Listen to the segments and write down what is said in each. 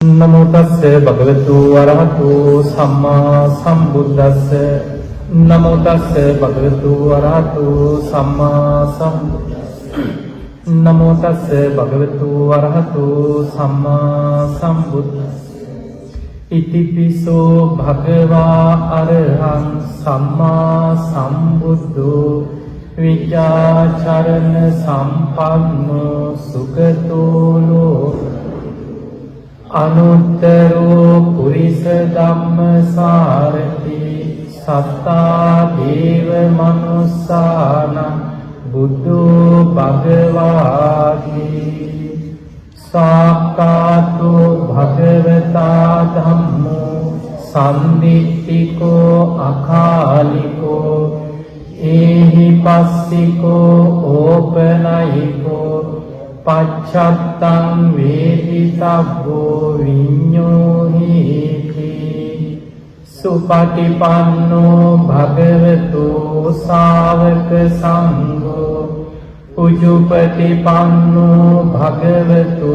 නමෝ තස්ස භගවතු වරහතු සම්මා සම්බුද්දස්ස නමෝ තස්ස භගවතු වරහතු සම්මා සම්බුද්දස්ස නමෝ තස්ස භගවතු වරහතු සම්මා සම්බුද්දස්ස ඉතිපිසෝ භගවා අරහං සම්මා සම්බුද්ධෝ විචාචරණ සම්පන්නෝ සුගතෝ ලෝක අනුත්තරෝ පුරිස ධම්මසාරති සත්තා දේව මනුස්සාන බුද්ධෝ භගවාති සාක්කාතෝ භගවතා ධම්මෝ සම්දිට්ඨිකෝ අකාලිකෝ ඒහි පස්සිකෝ ඕපනයිකෝ පච්චත්තං වේදිතබ්බෝ විඤ්ඤෝහිති සුපටිපන්නෝ භගවතු ශාවක සංඝෝ උජුපටිපන්නෝ භගවතු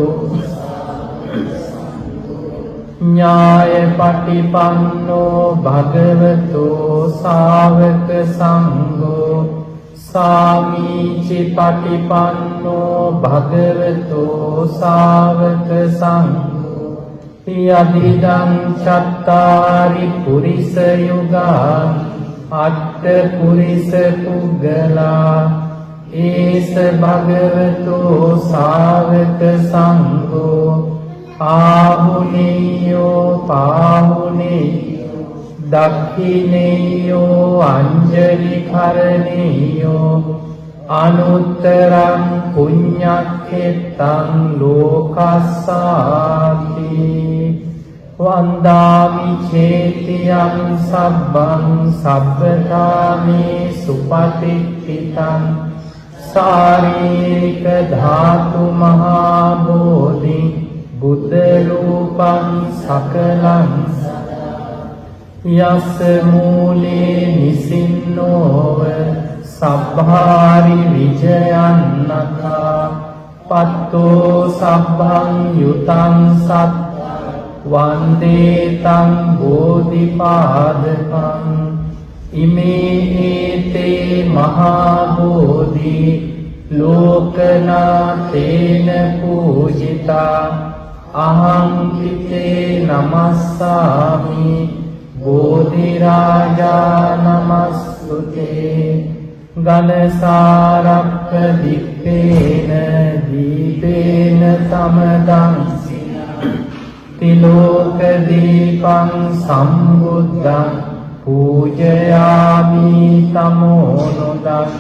ඥායපටිපන්නෝ භගවතු ශාවක සංඝෝ සාමීචි පටිපන්නෝ භගවතු ශාවක සංඝෝ යදිදං චත්තාරි පුරිස යුගා අට්ඨ පුරිස පුග්ගලා ඒස භගවතු ශාවක සංඝෝ ආහුනේයෝ පාහුනේයෝ දක්ඛිනේයෝ අංජලි කරණේයෝ අනුත්තරං පුඤ්ඤක්ඛෙත්තං ලෝකස්සාති වන්දාමි චේතියං සබ්බං සබ්බකාමේ සුපටිච්චිතං සාරීරික ධාතු මහා බෝධි බුද්ධ රූපං සකලං යස්ස මූලේ නිසින්නෝව සබ්භාරි විජයන්නකා පත්තෝ සබ්බං යුතං සත් වන්දේතං බෝධිපාදකං ඉමේ ඒතේ මහා බෝධි ලෝකනාතේන පූජිතා අහං පිතේ නමස්සාමි බෝධිරාජා නමස්තුතේ ගණසාරක්ක දික්ඛේන දීපේන සමදං තිලෝක දීපං සම්බුද්ධං පූජයාමි තමෝනුදං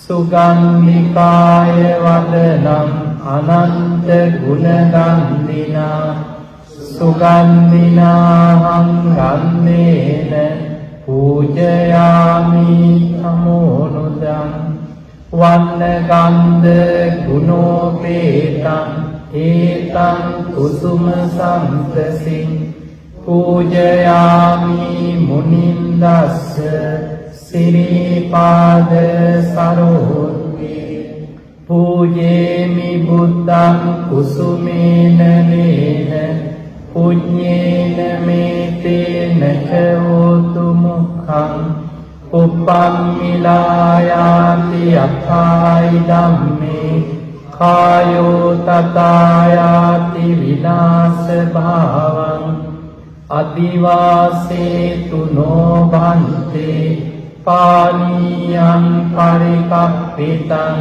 සුගන්ධිකාය වදනං අනන්ත ගුණගන්ධිනා සුගන්ධිනාහං ගන්ධේන පූජයාමි තමෝනුදං වන්නගන්ධ ගුණෝපේතං ඒතං කුසුම සම්පසින් පූජයාමි මුනින්දස්ස සිරිපාද සරෝත්ති පූජේමි බුද්ධං කුසුමේන නේන පුඤ්ඤේන මේතේන චෝතු මුඛං උපම්මිලායාති අත්ථායි ධම්මේ කායෝ තථායාති විනාශ භාවං අදිවාසේතු නොබන්තේ පානීයං පරිකප්පිතං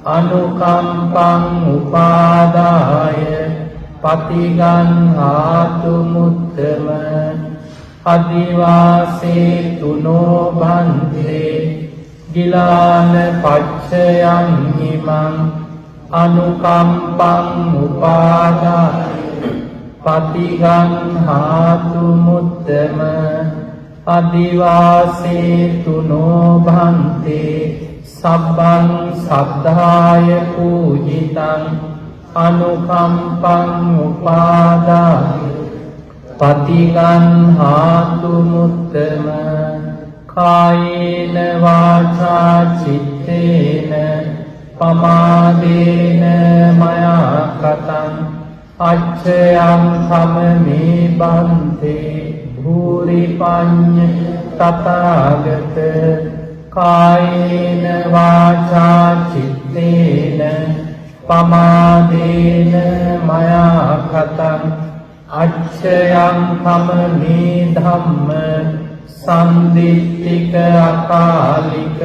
අනුකම්පං උපාදාය පතිගන්හාතු මුත්තම අදිවාසේතු නොබන්තේ ගිලාන පච්චයං හිමං අනුකම්පං උපාදාය පතිගන්හාතු මුත්තම අදිවාසේතු නොභන්තේ සබ්බං සද්ධාය පූජිතං අනුකම්පං උපාදාය පතිගන්හාතු මුත්තම කායේන වාචා චිත්තේන පමාදේන මයා කතං අච්චයං සමමේ බන්තේ භූරි පඤ්ඤ තථාගත කායේන වාචා චිත්තේන පමාදේන මයා කතං අච්චයං සමමේ ධම්ම සම්දිත්තික අකාලික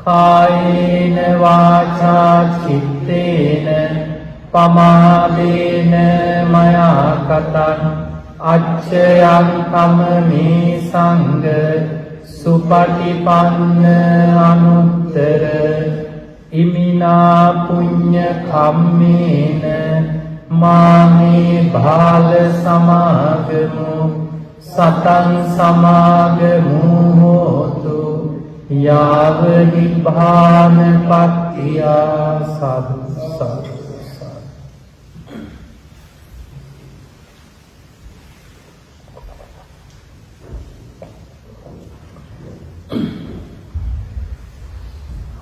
කායේන වාචා චිත්තේන පමාදේන මයා කතං අච්චයං කමමේ සංඝ සුපටිපන්න අනුත්තර ඉමිනා පුඤ්ඤ කම්මේන මාමේ භාල සමාගමු සතං සමාගමු හෝතු යාව නිබ්බාන පත්තියා සතු සතු.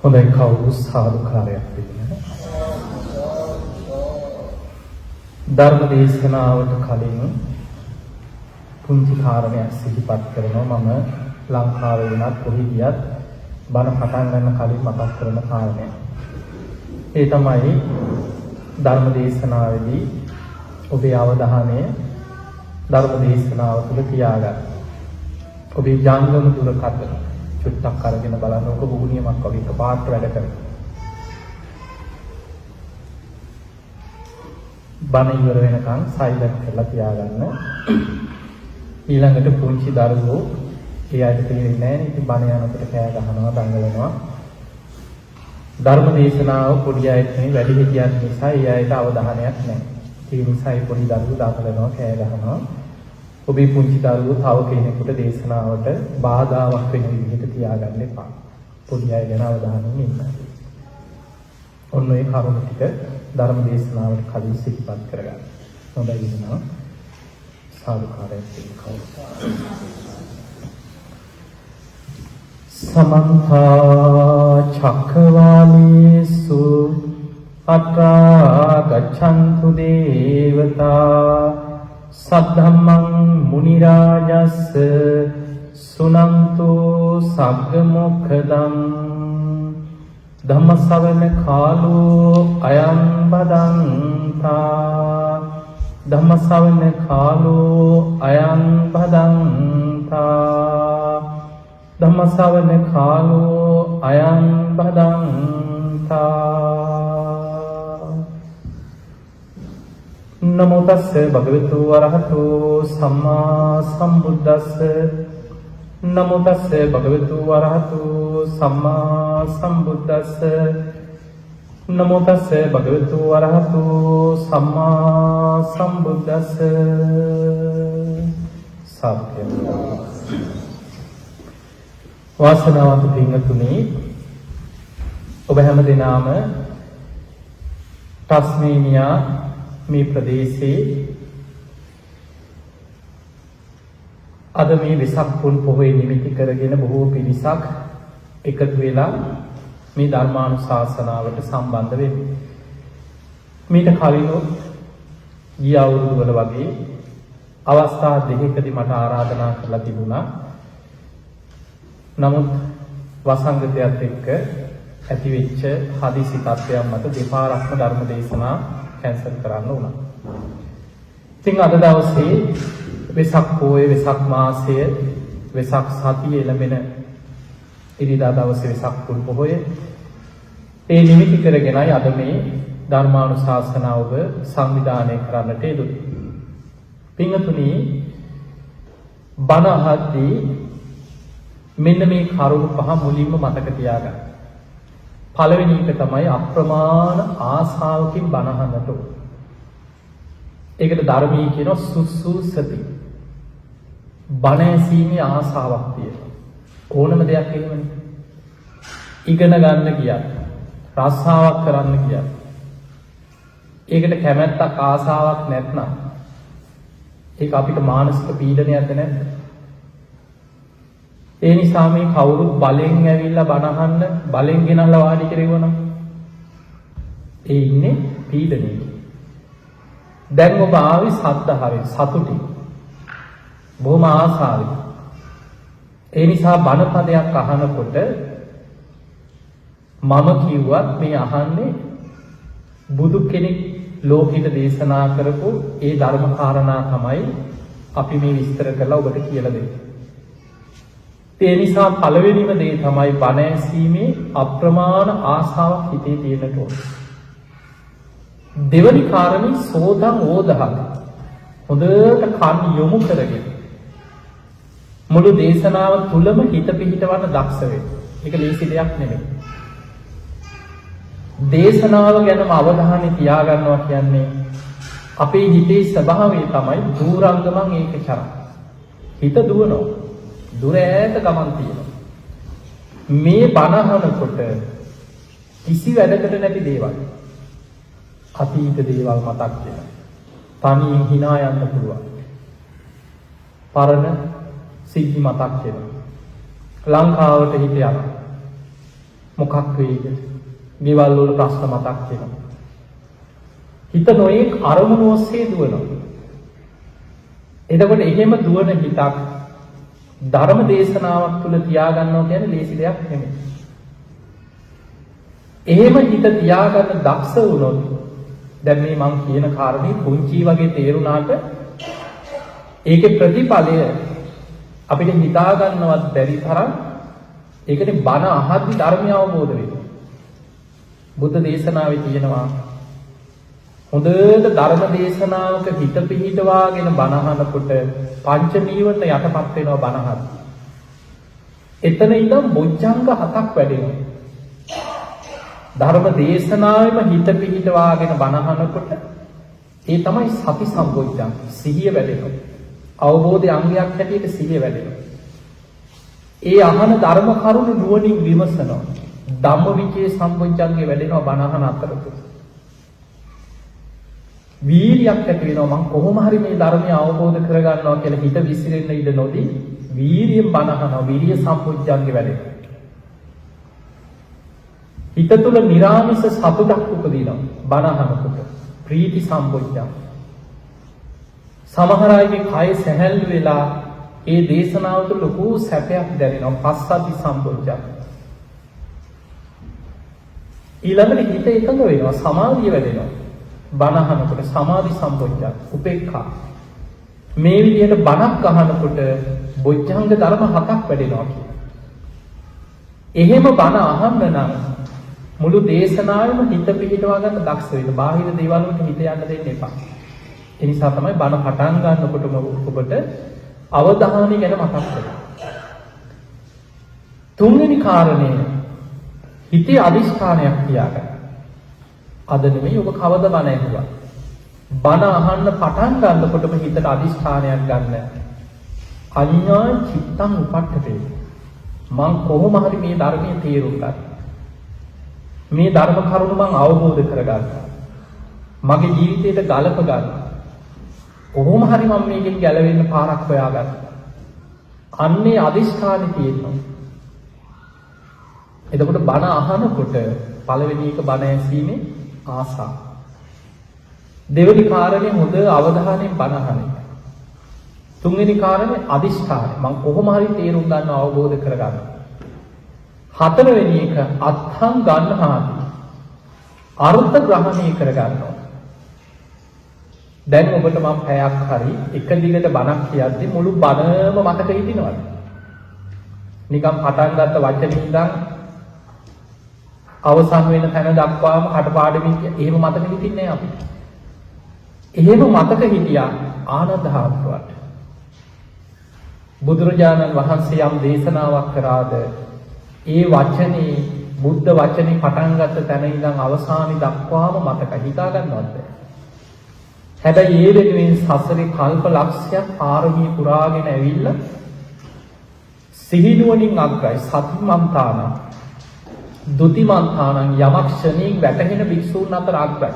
හොඳයි කවුරු සාදුකාරයක් දෙන්න. ධර්ම දේශනාවට කලින් පුංචි කාරණයක් සිහිපත් කරනවා. මම ලංකාවේ වුණත් කොහේ ගියත් බණ පටන් ගන්න කලින් මතක් කරන කාරණය. ඒ තමයි ධර්ම දේශනාවේදී ඔබේ අවධානය ධර්ම දේශනාව තුළ තියාගන්න. ඔබේ ජංගම දුරකථන චුට්ටක් අරගෙන බලන්න. ඔක බුහුණියමක් වගේ එකපාරට වැඩ කරනවා. බණ ඉවර වෙනකන් සයිලන්ට් කරලා තියාගන්න. ඊළඟට පුංචි දරුවෝ ඒ අයට තේරෙන්නේ නැහැ නේ. ඉතින් බණ යනකොට කෑ ගහනවා, දඟලනවා. ධර්ම දේශනාව පොඩි අයට නෙවෙයි වැඩිහිටියන් නිසා ඒ අයට අවධානයක් නැහැ. ඒ නිසා ඒ පොඩි දරුවෝ දඟලනවා, කෑ ගහනවා. ඔබේ පුංචි දරුවෝ තව කෙනෙකුට දේශනාවට බාධාවක් වෙන විදිහට තියාගන්න එපා. පොඩි අය ගැන අවධානයෙන් ඉන්න. ඔන්න ඒ කරුණු ටික ධර්ම දේශනාවට කලින් සිහිපත් කරගන්න. හොඳයි නේද? සාදුකාරයක් දෙන්න. සමන්ත චක්කවාලේසු අත්‍රා ගච්ඡන්තු දේවතා සද්ධම්මං මුනි රාජස්ස සුනන්තු සග්ග මොක්ඛදං ධම්ම ශ්‍රවණ කාලෝ අයං බදන්තා ධම්ම ශ්‍රවණ කාලෝ අයං බදන්තා ධම්ම ශ්‍රවණ කාලෝ අයං බදන්තා. නමෝ තස්ස භගවතු වරහතෝ සම්මා සම්බුද්දස්ස නමෝ තස්ස භගවතු වරහතෝ සම්මා සම්බුද්දස්ස නමෝ තස්ස භගවතු වරහතෝ සම්මා සම්බුද්දස්ස. සත්‍ය වාසනාවන්ත පින්වතුනි, ඔබ හැම දිනම ටස්මේනියා මේ ප්‍රදේශයේ අද මේ වෙසක් පුන් පොහොය නිමිති කරගෙන බොහෝ පිරිසක් එකතු වෙලා මේ ධර්මානුශාසනාවට සම්බන්ධ වෙන්නේ. මීට කලිනුත් ගිය අවුරුදු වල වගේ අවස්ථා දෙකකදී මට ආරාධනා කරලා තිබුණා. නමුත් වසංගතයත් එක්ක ඇතිවෙච්ච හදිසි තත්ත්වයන් මත දෙපාරක්ම ධර්ම දේශනා කැන්සල් කරන්න වුණා. ඉතින් අද දවසේ වෙසක් පොය, වෙසක් මාසය, වෙසක් සතිය එළඹෙන ඉරිදා දවසේ වෙසක් පුන් පොහොය ඒ නිමිති කරගෙනයි අද මේ ධර්මානුශාසනාව සංවිධානය කරන්නට යෙදුනේ. පින්වතුනි, බණ අහද්දී මෙන්න මේ කරුණු පහ මුලින්ම මතක තියාගන්න. පළවෙනි එක තමයි අප්‍රමාණ ආසාවකින් බණ අහන්නට ඕන. ඒකට ධර්මී කියනවා සුසුසති. බණ ඇසීමේ ආසාවක් තියෙනවා. ඕනම දෙයක් එහෙමනේ. ඉගෙන ගන්න ගියත්, රස්සාවක් කරන්න ගියත්, ඒකට කැමැත්තක් ආසාවක් නැත්නම් ඒක අපිට මානසික පීඩනයක්ද නැද්ද? ඒ නිසා මේ කවුරුත් බලෙන් ඇවිල්ලා බණ අහන්න බලෙන් ගෙනල්ලා වාඩි කරේවනම් ඒ ඉන්නේ පීඩනයේ. දැන් ඔබ ආවේ සද්ධාවෙන් සතුටින්. බොහොම ආසාවෙන්. ඒ නිසා බණ පදයක් අහනකොට මම කිව්වත් මේ අහන්නේ බුදු කෙනෙක් ලෝකෙට දේශනා කරපු ඒ ධර්ම කාරණා තමයි අපි මේ විස්තර කරලා ඔබට කියලා දෙන්නේ. ඒ නිසා පළවෙනිම දේ තමයි බණ ඇසීමේ අප්‍රමාණ ආසාවක් හිතේ තියෙන්න ඕන. දෙවනි කාරණේ සෝතං ඕදහං. හොඳට කන් යොමු කරගෙන මුළු දේශනාව තුලම හිත පිහිටවන්න දක්ෂ වෙන්න. ඒක ලේසි දෙයක් නෙමෙයි. දේශනාව ගැනම අවධානය තියාගන්නවා කියන්නේ අපේ හිතේ ස්වභාවය තමයි දුරංගමං ඒකචර. හිත දුවනවා. දුර ඈත ගමන් තියෙනවා. මේ බණ අහනකොට කිසි වැඩකට නැති දේවල් අතීත දේවල් මතක් වෙනවා. තනියෙන් hina යන්න පුළුවන්. පරණ සිද්ධි මතක් වෙනවා. ලංකාවට හිත යනවා. මොකක් වෙයිද? ගෙවල් වල ප්‍රශ්න මතක් වෙනවා. හිත නොයෙක් අරමුණු ඔස්සේ දුවනවා. එතකොට එහෙම දුවන හිතක් ධර්ම දේශනාවක් තුල තියාගන්නවා කියන්නේ ලේසි දෙයක් නෙමෙයි. එහෙම හිත තියාගන්න දක්ෂ වුණොත් දැන් මේ මම කියන කාරණේ පුංචි වගේ තේරුණාට ඒකේ ප්‍රතිඵලය අපිට හිතා ගන්නවත් බැරි තරම් ඒකනේ බණ අහද්දි ධර්මය අවබෝධ වෙනවා. බුද්ධ දේශනාවේ තියෙනවා හොඳට ධර්ම දේශනාවක හිත පිහිටවාගෙන බණ අහනකොට පංච නීවරණ යටපත් වෙනවා බණ අහද්දි. එතන ඉඳන් බොජ්ජංග 7ක් වැඩෙනවා. ධර්ම දේශනාවෙම හිත පිහිටවාගෙන බණ අහනකොට ඒ තමයි සති සම්බොජ්ජංග. සිහිය වැඩෙනවා. අවබෝධයේ අංගයක් හැටියට සිහිය වැඩෙනවා. ඒ අහන ධර්ම කරුණු නුවණින් විමසනවා. ධම්මවිචේ සම්බොජ්ජංගේ වැඩෙනවා බණ අහන අතරතුර. වීරියක් ඇති වෙනවා මම කොහොම හරි මේ ධර්මය අවබෝධ කරගන්නවා කියලා හිත විසිරෙන්න ඉඩ නොදී වීරියෙන් බණ අහනවා. වීරිය සම්බොජ්ජංගේ වැඩෙනවා. හිත තුළ නිරාමිස සතුටක් උපදිනවා බණ අහනකොට. ප්‍රීති සම්බොජ්ජං. සමහර අයගේ කය සැහැල්ලු වෙලා ඒ දේශනාව තුළ ලොකු සැපයක් දැනෙනවා. පස්සද්ධි සම්බොජ්ජං. ඊළඟට හිත එකඟ වෙනවා. සමාධිය වැඩෙනවා. බණ අහනකොට සමාධි සම්බොජ්ජං. උපේක්ඛා. මේ විදිහට බණක් අහනකොට බොජ්ජංග ධර්ම 7ක් වැඩෙනවා කියන්නේ. එහෙම බණ අහන්න නම් මුළු දේශනාවෙම හිත පිහිටවා ගන්න දක්ෂ වෙන්න. බාහිර දේවල් වලට හිත යන්න දෙන්න එපා. ඒ නිසා තමයි බණ පටන් ගන්නකොටම ඔබට අවධානය ගැන මතක් වෙනවා. තුන්වෙනි කාරණය හිතේ අදිෂ්ඨානයක් තියාගන්න. අද නෙමෙයි ඔබ කවද බණ ඇහුවා. බණ අහන්න පටන් ගන්නකොටම හිතට අදිෂ්ඨානයක් ගන්න. අඤ්ඤා චිත්තං උපට්ඨපේ. මං කොහොම හරි මේ ධර්මයේ තේරුම් ගන්න. මේ ධර්ම කරුණු මං අවබෝධ කරගන්නවා. මගේ ජීවිතයට ගලප ගන්නවා. කොහොම හරි මම මේකෙන් ගැලවෙන්න පාරක් හොයාගන්නවා. අන්නේ අදිෂ්ඨානෙ තියෙනවා. එතකොට බණ අහනකොට පළවෙනි එක බණ ඇසීමේ ආසාව. දෙවෙනි කාරණේ හොඳ අවධානයෙන් බණ අහන එක. තුන්වෙනි කාරණේ අදිෂ්ඨානය. මම කොහොම හරි තේරුම් ගන්න අවබෝධ කරගන්නවා. හතරවෙනි එක අත්හං ගන්නහාති. අර්ථ ග්‍රහණය කරගන්නවා. දැන් ඔබට මම පැයක් හරි එක දිගට බණක් කියද්දි මුළු බණම මතක හිටිනවද? නිකන් පටන් ගත්ත වචනේ ඉඳන් අවසන් වෙන තැන දක්වාම කටපාඩමින් එහෙම මතක හිටින්නේ නැහැ අපිට. එහෙම මතක හිටියා ආනන්ද හාමුදුරුවන්ට. බුදුරජාණන් වහන්සේ යම් දේශනාවක් කරාද ඒ වචනේ බුද්ධ වචනේ පටන් ගත්ත තැන ඉඳන් අවසානි දක්වාම මතක හිතා ගන්නවද? හැබැයි ඒ වෙනුවෙන් සසරේ කල්ප ලක්ෂයක් පාරමී පුරාගෙන ඇවිල්ලා සිහිනුවණින් අග්‍රයි සතිමන්තාන දුතිමන්තානං යමක් ක්ෂණින් වැටහෙන භික්ෂූන් අතර අග්‍රයි.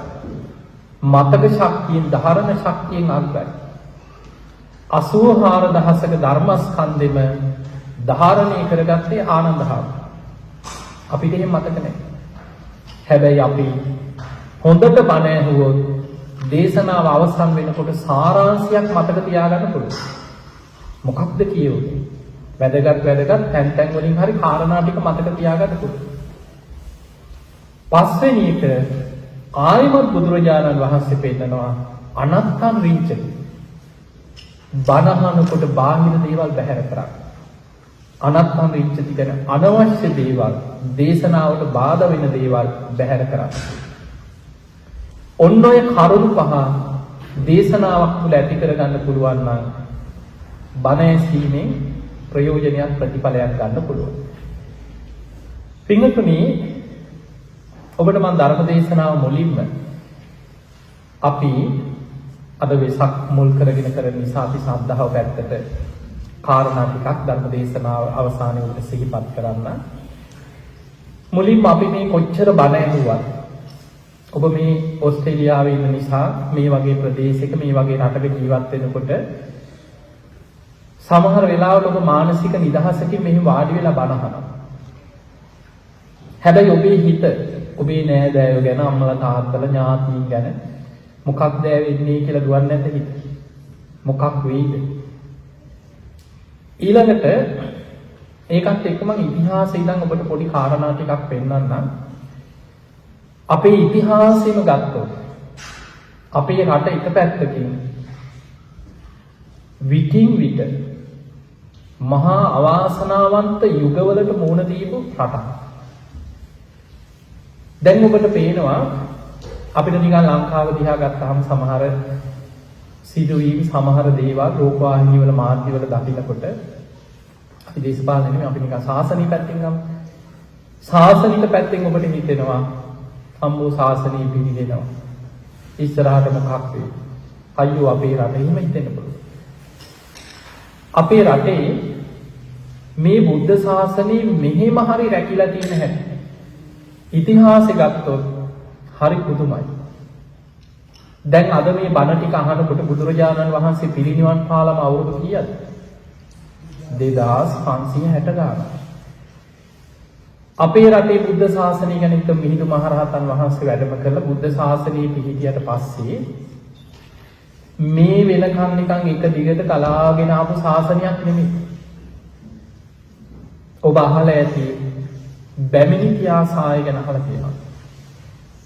මතක ශක්තියෙන් ධාරණ ශක්තියෙන් අග්‍රයි. 84000ක ධර්මස්කන්ධෙම ධාරණය කරගත්තේ ආනන්ද හාමුදුරුවෝ. අපිට එහෙම මතක නැහැ. හැබැයි අපි හොඳට බණ ඇහුවොත් දේශනාව අවසන් වෙනකොට සාරාංශයක් මතක තියාගන්න පුළුවන්. මොකක්ද කියුවේ? වැදගත් තැන් වලින් හරි කාරණා ටික මතක තියාගන්න පුළුවන්. පස්වෙනි එක ආයමත් බුදුරජාණන් වහන්සේ පෙන්නනවා අනත්තං රිංචති. බණහනකොට බාහිර දේවල් බැහැර කරන්න. අනත්තං රිංචති කියන අනවශ්‍ය දේවල්, දේශනාවට බාධා වෙන දේවල් බැහැර කරන්න. ඔන්න ඔය කරුණු පහ දේශනාවක් තුළ ඇති කරගන්න පුළුවන් නම් බණ ඇසීමෙන් ප්‍රයෝජනයක් ප්‍රතිඵලයක් ගන්න පුළුවන්. පින්වතුනි, ඔබට මම ධර්ම දේශනාව මුලින්ම අපි අද වෙසක් මුල් කරගෙන කරන නිසා අපි ශ්‍රද්ධාව පැත්තට කාරණා ටිකක් ධර්ම දේශනාව අවසානයේ උඩ සිහිපත් කරන්න. මුලින්ම අපි මේ කොච්චර බණ ඇහුවත්, ඔබ මේ ඕස්ට්‍රේලියාවේ ඉන්න නිසා මේ වගේ ප්‍රදේශයක මේ වගේ රටක ජීවත් වෙනකොට සමහර වෙලාවට ඔබ මානසික නිදහසකින් මෙහි වාඩි වෙලා බණ අහනවා. හැබැයි ඔබේ හිත, ඔබේ නෑදෑයෝ ගැන, අම්මලා තාත්තලා ඥාතීන් ගැන මොකක්ද වෙන්නේ කියලා දුවන්නේ නැත හිත. මොකක් වෙයිද? ඊළඟට ඒකත් එක්ක මම ඉතිහාසයේ ඉඳන් ඔබට පොඩි කාරණා ටිකක් පෙන්නන්නම්. අපේ ඉතිහාසෙම ගත්තොත් අපේ රට එක පැත්තකින් විටින් විට මහා අවාසනාවන්ත යුගවලට මුහුණ දීපු රටක්. දැන් ඔබට පේනවා අපිට නිකන් ලංකාව දිහා ගත්තාම සමහර සිදුවීම්, සමහර දේවල් රූපවාහිනී වල, මාධ්‍ය වල දකිනකොට අපි දේශපාලන නෙමෙයි, අපි නිකන් සාසනික පැත්තෙන් ගමු. සාසනික පැත්තෙන් ඔබට හිතෙනවා අම්මෝ සාසනීය පිළිදෙනවා. ඉස්සරහට මොකක් වෙයි? අයියෝ අපේ රටේ එහෙම හිතෙන්න පුළුවන්. අපේ රටේ මේ බුද්ධ ශාසනය මෙහෙම හරි රැකිලා තියෙන හැටි ඉතිහාසෙ ගත්තොත් හරි පුදුමයි. දැන් අද මේ බණ ටික අහනකොට බුදුරජාණන් වහන්සේ පිරිනිවන් පාලම අවුරුදු කීයද? 2560 ගානක්. අපේ රටේ බුද්ධ ශාසනය ගැන හිත මිහිඳු මහරහතන් වහන්සේ වැඩම කළ බුද්ධ ශාසනය පිහිටියට පස්සේ මේ වෙනකන් නිකන් එක දිගට කලාගෙන ආපු ශාසනයක් නෙමෙයි. ඔබ අහලා ඇති බැමිණි පියාසාය ගැන අහලා තියෙනවා.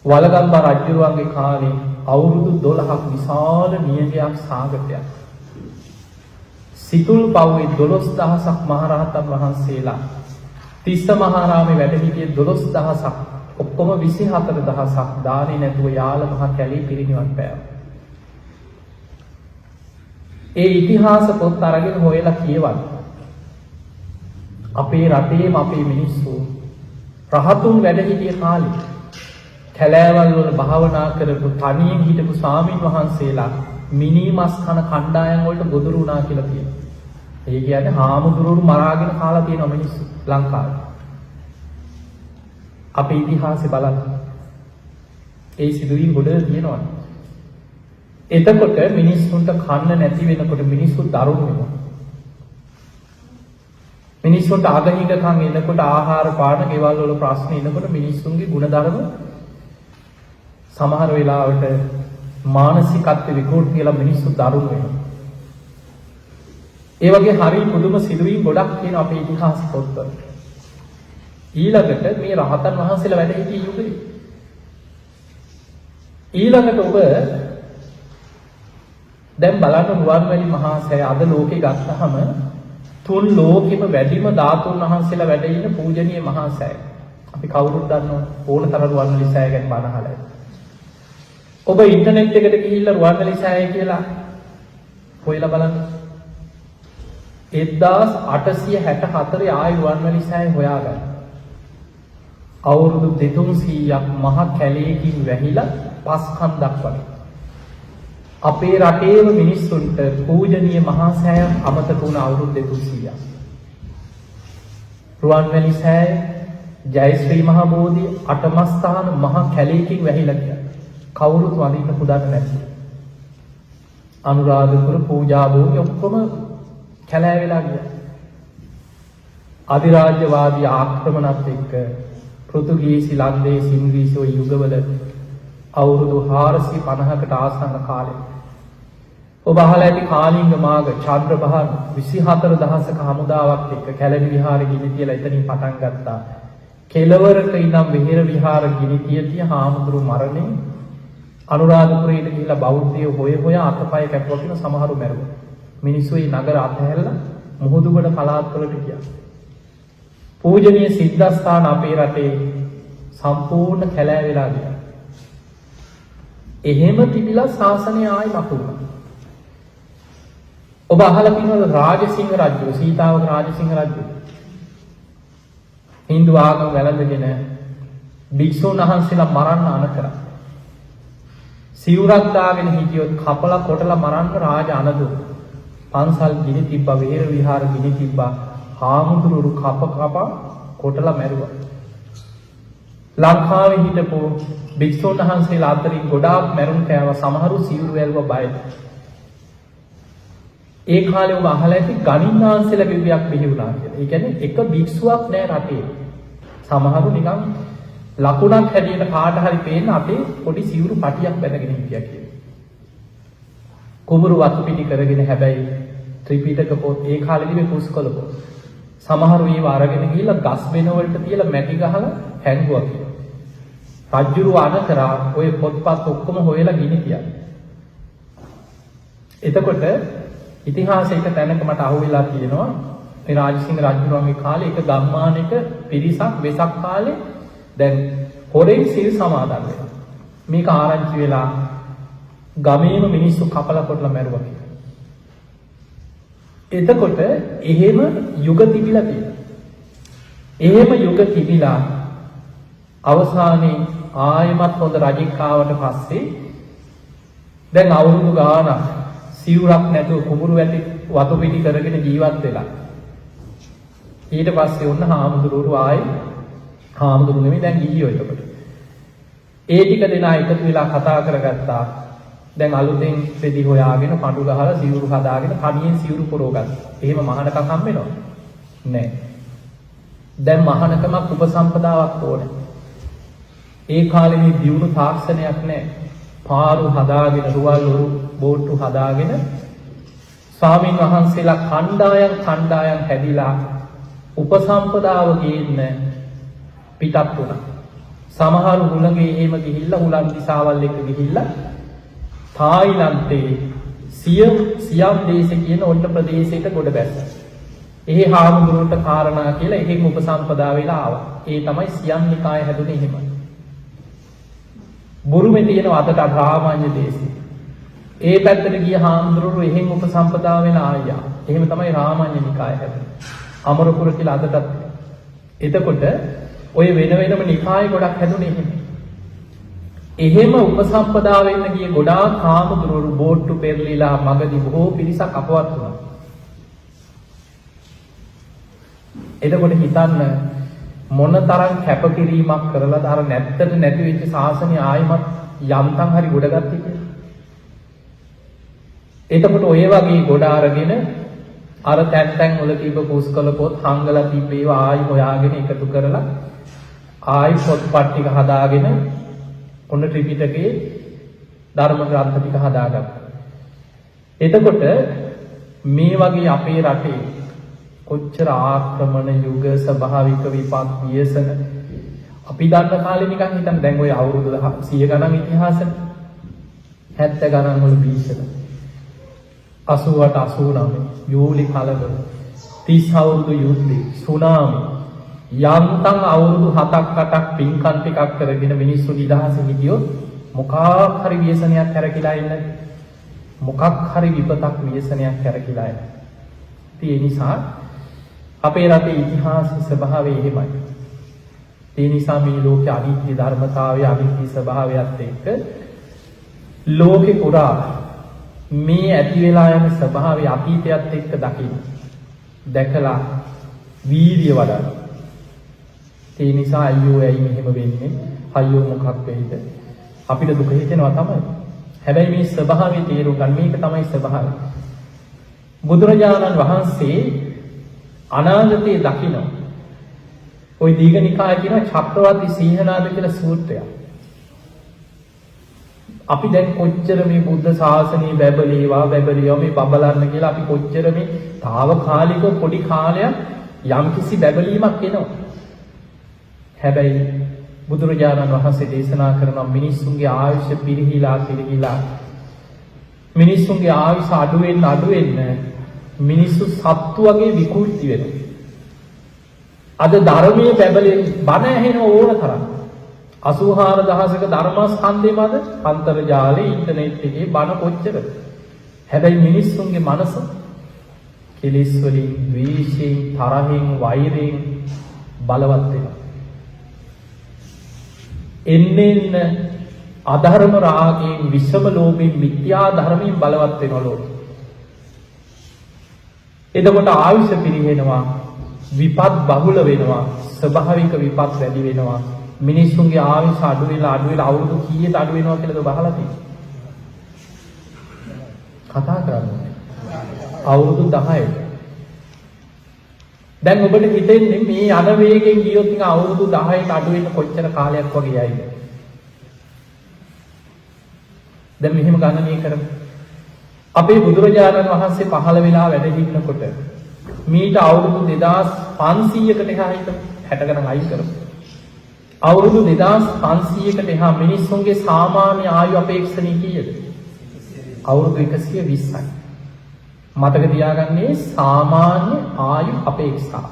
වලගම්බා රජුගේ කාලේ අවුරුදු 12ක් විශාල නියගයක් සාගතයක්. සිතුල් පව්වේ 12000ක් මහරහතන් වහන්සේලා තිස්ස මහාරාමේ වැඩ සිටියේ 12000ක්, ඔක්කොම 24000ක් දානේ නැතුව යාල මහ කැලේ පිරිනිවන් පෑවා. ඒ ඉතිහාස පොත් අරගෙන හොයලා කියවන්න. අපේ රටේම අපේ මිනිස්සු රහතුන් වැඩ සිටිය කාලේ කැලෑවල් වල භාවනා කරපු තනියෙන් හිටපු ස්වාමින් වහන්සේලා මිනිමස් කන කණ්ඩායම් වලට ගොදුරු වුණා කියලා කියනවා. ඒ කියන්නේ හාමුදුරුවෝ මරාගෙන කාලා තියෙන මිනිස්සු ලංකාවේ. අපේ ඉතිහාසය බලන්න. ඒ සිදුවීම් ගොඩ තියෙනවා. එතකොට මිනිස්සුන්ට කන්න නැති වෙනකොට මිනිස්සු දරුණු වෙනවා. මිනිස්සුන්ට ආගමිකකම් එනකොට, ආහාර පාන ගෙවල් වල ප්‍රශ්න එනකොට මිනිස්සුන්ගේ ගුණධර්ම සමහර වෙලාවට මානසිකත්ව විකෘති කියලා මිනිස්සු දරුණු වෙනවා. ඒ වගේ හරි පුදුම සිදුවීම් ගොඩක් තියෙන අපේ ඉතිහාස පොත්වල. ඊළඟට මේ රහතන් වහන්සේලා වැඩ සිටි යුගයේ ඊළඟට ඔබ දැන් බලන්න රුවන්වැලි මහා සෑය අද ලෝකේ ගත්තාම තුන් ලෝකෙම වැඩිම ධාතුන් වහන්සේලා වැඩ ඉන්න පූජනීය මහා සෑය. අපි කවුරුත් දන්නවා ඕනතරම් රුවන්වැලි සෑය ගැන බණ අහලා. ඔබ ඉන්ටර්නෙට් එකට ගිහිල්ලා රුවන්වැලි සෑය කියලා හොයලා බලන්න. 1864 ආයි රුවන්වැලි සෑය හොයාගන්න. අවුරුදු 200ක් මහ කැලේකින් වැහිලා පස්කන්දක් වගේ. අපේ රටේම මිනිස්සුන්ට පූජනීය මහා සෑය අමතක වුණ අවුරුදු 200ක්. රුවන්වැලි සෑය, ජයශ්‍රී මහ බෝධිය, අටමස්ථාන මහ කැලේකින් වැහිලා ගියා. කවුරුත් වඳින්න පුදන්න නැති. අනුරාධපුර පූජා භූමිය ඔක්කොම කැලෑ වෙලා ගියා. අධිරාජ්‍යවාදී ආක්‍රමණත් එක්ක පෘතුගීසි, ලන්දේසි, ඉංග්‍රීසි ඔය යුගවල අවුරුදු 450කට ආසන්න කාලෙක. ඔබ අහලා ඇති කාලිංග මාග චන්ද්‍රබහන් 24000ක හමුදාවක් එක්ක කැලණි විහාරෙ ගිනි තියලා එතනින් පටන් ගත්තා. කෙළවරක ඉඳන් වෙහෙර විහාර ගිනි තිය හාමුදුරු මරණින් අනුරාධපුරයට ගිහිල්ලා බෞද්ධයෝ හොය අතපය කැපුවා කියන සමහරු මැරුවා. මිනිස්සු ඒ නගර අතහැරලා මුහුදුබඩ පළාත්වලට ගියා. පූජනීය සිද්ධාස්ථාන අපේ රටේ සම්පූර්ණ කැලෑ වෙලා ගියා. එහෙම තිබිලා ශාසනය ආයි මතුණා. ඔබ අහලා තියෙනවද රාජසිංහ රජු, සීතාවක රාජසිංහ රජු හින්දු ආගම වැළඳගෙන භික්ෂුන් වහන්සේලා මරන්න අණ කරා. සිවුරක් දාගෙන හිටියොත් කපලා කොටලා මරන්න රාජ අනදු. පන්සල් ගිනි තිබ්බා, වෙහෙර විහාර ගිනි තිබ්බා. හාමුදුරුවෝ කප කොටලා මැරුවා. ලංකාවේ හිටපු භික්ෂුන් වහන්සේලා අතරින් ගොඩාක් මැරුම් කෑවා. සමහරු සිවුරු වැළුවා බයද. ඒ කාලේ ඔබ අහලා ඇති ගණින්නාන්සලා බිබියක් බිහි වුණා කියලා. ඒ කියන්නේ එක භික්ෂුවක් නෑ රටේ. සමහරු නිකන් ලකුණක් හැටියට කාට හරි පේන අපේ පොඩි සිවුරු පටියක් බැඳගෙන හිටියා කියලා. කුඹුරු වතු පිටි කරගෙන හැබැයි ත්‍රිපිටක පොත් ඒ කාලේදී මේ පුස්කොළ පොත්. සමහරු ඒව අරගෙන ගිහිල්ලා ගස් වෙන වලට තියලා මැටි ගහලා හැංගුවා කියලා. රජුරු අණ කරා ඔය පොත්පත් ඔක්කොම හොයලා ගිනි තියලා. එතකොට ඉතිහාසයක තැනක මට අහුවෙලා තියෙනවා මේ රාජසිංහ රජුගේ කාලේ එක ගම්මානයක පිරිසක් වෙසක් කාලේ දැන් හොරෙන් සිල් සමාදන් වෙනවා. මේක ආරංචි වෙලා ගමේම මිනිස්සු කපලා කොටලා මැරුවා කියලා. එතකොට එහෙම යුග තිබිලා තියෙනවා. එහෙම යුග තිබිලා අවසානයේ ආයමත් හොඳ රජෙක් ආවට පස්සේ දැන් අවුරුදු ගානක් සිවුරක් නැතුව කුඹුරු වැටි වතු පිටි කරගෙන ජීවත් වෙලා. ඊට පස්සේ ඔන්න හාමුදුරුවෝ ආයේ හාමුදුරු නෙමෙයි දැන් ගිහියෝ එතකොට. ඒ ටික දෙනා එකතු වෙලා කතා කරගත්තා. දැන් අලුතෙන් රෙදි හොයාගෙන පඳු ගහලා සිවුරු හදාගෙන කණියෙන් සිවුරු පොරවගත්තා. එහෙම මහානකම් හම්බෙනවද? නැහැ. දැන් මහානකමක් උපසම්පදාවක් ඕනේ. ඒ කාලේ මේ දියුණු තාක්ෂණයක් නැහැ. පාරු හදාගෙන රුවල් බෝට්ටු හදාගෙන ස්වාමීන් වහන්සේලා කණ්ඩායම් හැදිලා උපසම්පදාව ගේන්න පිටත් වුණා. සමහරු හුලගේ එහෙම ගිහිල්ලා හුලන් දිසාවල් එක්ක ගිහිල්ලා තායිලන්තේ සියම් දේශේ කියන ඔන්න ප්‍රදේශයට ගොඩ බැස්සා. එහි හාමුදුරුවන්ට කාරණා කියලා එහෙන් උපසම්පදා වෙලා ආවා. ඒ තමයි සියම් නිකාය හැදුනේ එහෙමයි. බුරුමේ තියෙන අතට රාමඤ්ඤ දේශේ. ඒ පැත්තට ගිය හාමුදුරුවෝ එහෙන් උපසම්පදා වෙලා ආයා. එහෙම තමයි රාමඤ්ඤ නිකාය හැදුනේ. අමරපුර කියලා අදටත්. එතකොට ඔය වෙනම නිකාය ගොඩක් හැදුනේ එහෙම. එහෙම උපසම්පදා වෙන්න ගිය ගොඩාක් හාමුදුරුවෝ බෝට්ටු පෙරලිලා මගදී බොහෝ පිරිසක් අපවත් වුණා. එතකොට හිතන්න මොනතරම් කැපකිරීමක් කරලාද අර නැත්තට නැති වෙච්ච ශාසනය ආයිමත් යම්තම් හරි ගොඩගත්තේ කියලා. එතකොට ඔය වගේ ගොඩ අරගෙන අර තැන් වල තිබ්බ පුස්කොළ පොත් හංගලා තිබ්බේව ආයි හොයාගෙන එකතු කරලා ආයි පොත්පත් ටික හදාගෙන ඔන්න ත්‍රිපිටකයේ ධර්ම ග්‍රන්ථ ටික හදාගත්තා. එතකොට මේ වගේ අපේ රටේ කොච්චර ආක්‍රමණ යුග ස්වභාවික විපත් වියසන අපි දන්න කාලේ නිකන් හිතන්න දැන් ඔය අවුරුදු 100 ගණන් ඉතිහාසෙ 70 ගණන් වල භීෂණ 88 89 යූලි කලබල 30 අවුරුදු යුද්ධේ සුනාමි යන්තම් අවුරුදු 7ක් 8ක් පින්කම් ටිකක් කරගෙන මිනිස්සු නිදහස හිටියොත් මොකක් හරි ව්‍යසනයක් කරකිලා ඉන්න මොකක් හරි විපතක් ව්‍යසනයක් කරකිලා ඉන්න. ඒ නිසා අපේ රටේ ඉතිහාසයේ ස්වභාවය එහෙමයි. ඒ නිසා මේ ලෝකයේ අනිත්‍ය ධර්මතාවය අනිත්‍ය ස්වභාවයත් එක්ක ලෝකේ පුරා මේ ඇති වෙලා යන ස්වභාවය අතීතයත් එක්ක දකින්න. දැකලා වීර්ය වඩන්න. ඒ නිසා අයියෝ ඇයි මෙහෙම වෙන්නේ? අයියෝ මොකක් වෙයිද? අපිට දුක හිතෙනවා තමයි. හැබැයි මේ ස්වභාවය තේරුම් ගන්න මේක තමයි ස්වභාවය. බුදුරජාණන් වහන්සේ අනාගතයේ දකින්න. ওই දීඝනිකායේ තියෙන චක්‍රවර්ති සීහනාද කියලා සූත්‍රයක්. අපි දැන් කොච්චර මේ බුද්ධ ශාසනය බැබලේවා බැබලියව මේ බබලන්න කියලා අපි කොච්චර මේ తాවකාලික පොඩි කාලයක් යම්කිසි බැබලීමක් එනවා. හැබැයි බුදුරජාණන් වහන්සේ දේශනා කරන මිනිස්සුන්ගේ ආයුෂ පිරිහිලා මිනිස්සුන්ගේ ආයුෂ අඩු වෙන්න මිනිස්සු සත්තු වගේ විකෘති වෙනවා. අද ධර්මයේ බැබලෙන බණ ඇහෙන ඕන තරම් 84000ක ධර්මස්කන්ධේ මත අන්තර්ජාලේ ඉන්ටර්නෙට් එකේ බණ කොච්චර. හැබැයි මිනිස්සුන්ගේ මනස කෙලෙස් වලින්, ද්වේෂයෙන්, තරහෙන්, වෛරයෙන් බලවත් වෙනවා. එන්න අධර්ම රාගයෙන්, විෂම ලෝභයෙන්, මිත්‍යා ධර්මයෙන් බලවත් වෙනවා ලෝකෙ. එතකොට ආයුෂ පිරිහෙනවා, විපත් බහුල වෙනවා, ස්වභාවික විපත් වැඩි වෙනවා. මිනිස්සුන්ගේ ආයුෂ අඩු වෙලා අවුරුදු කීයට අඩු වෙනවා කියලාද බහලා තියෙන්නේ? කතා කරන්නේ. අවුරුදු 10යි. දැන් ඔබට හිතෙන්නේ මේ යන වේගෙන් ගියොත් නිකන් අවුරුදු 10කට අඩු වෙන්න කොච්චර කාලයක් වගේ යයිද? දැන් මෙහෙම ගණනය කරමු. අපේ බුදුරජාණන් වහන්සේ පහළ වෙලා වැඩ හිටිනකොට මීට අවුරුදු 2500කට එහා හිටපු 60 ගණන් අයින් කරමු. අවුරුදු 2500කට එහා මිනිස්සුන්ගේ සාමාන්‍ය ආයු අපේක්ෂණීය කීයද? අවුරුදු 120යි. මතක තියාගන්නේ සාමාන්‍ය ආයු අපේක්ෂා.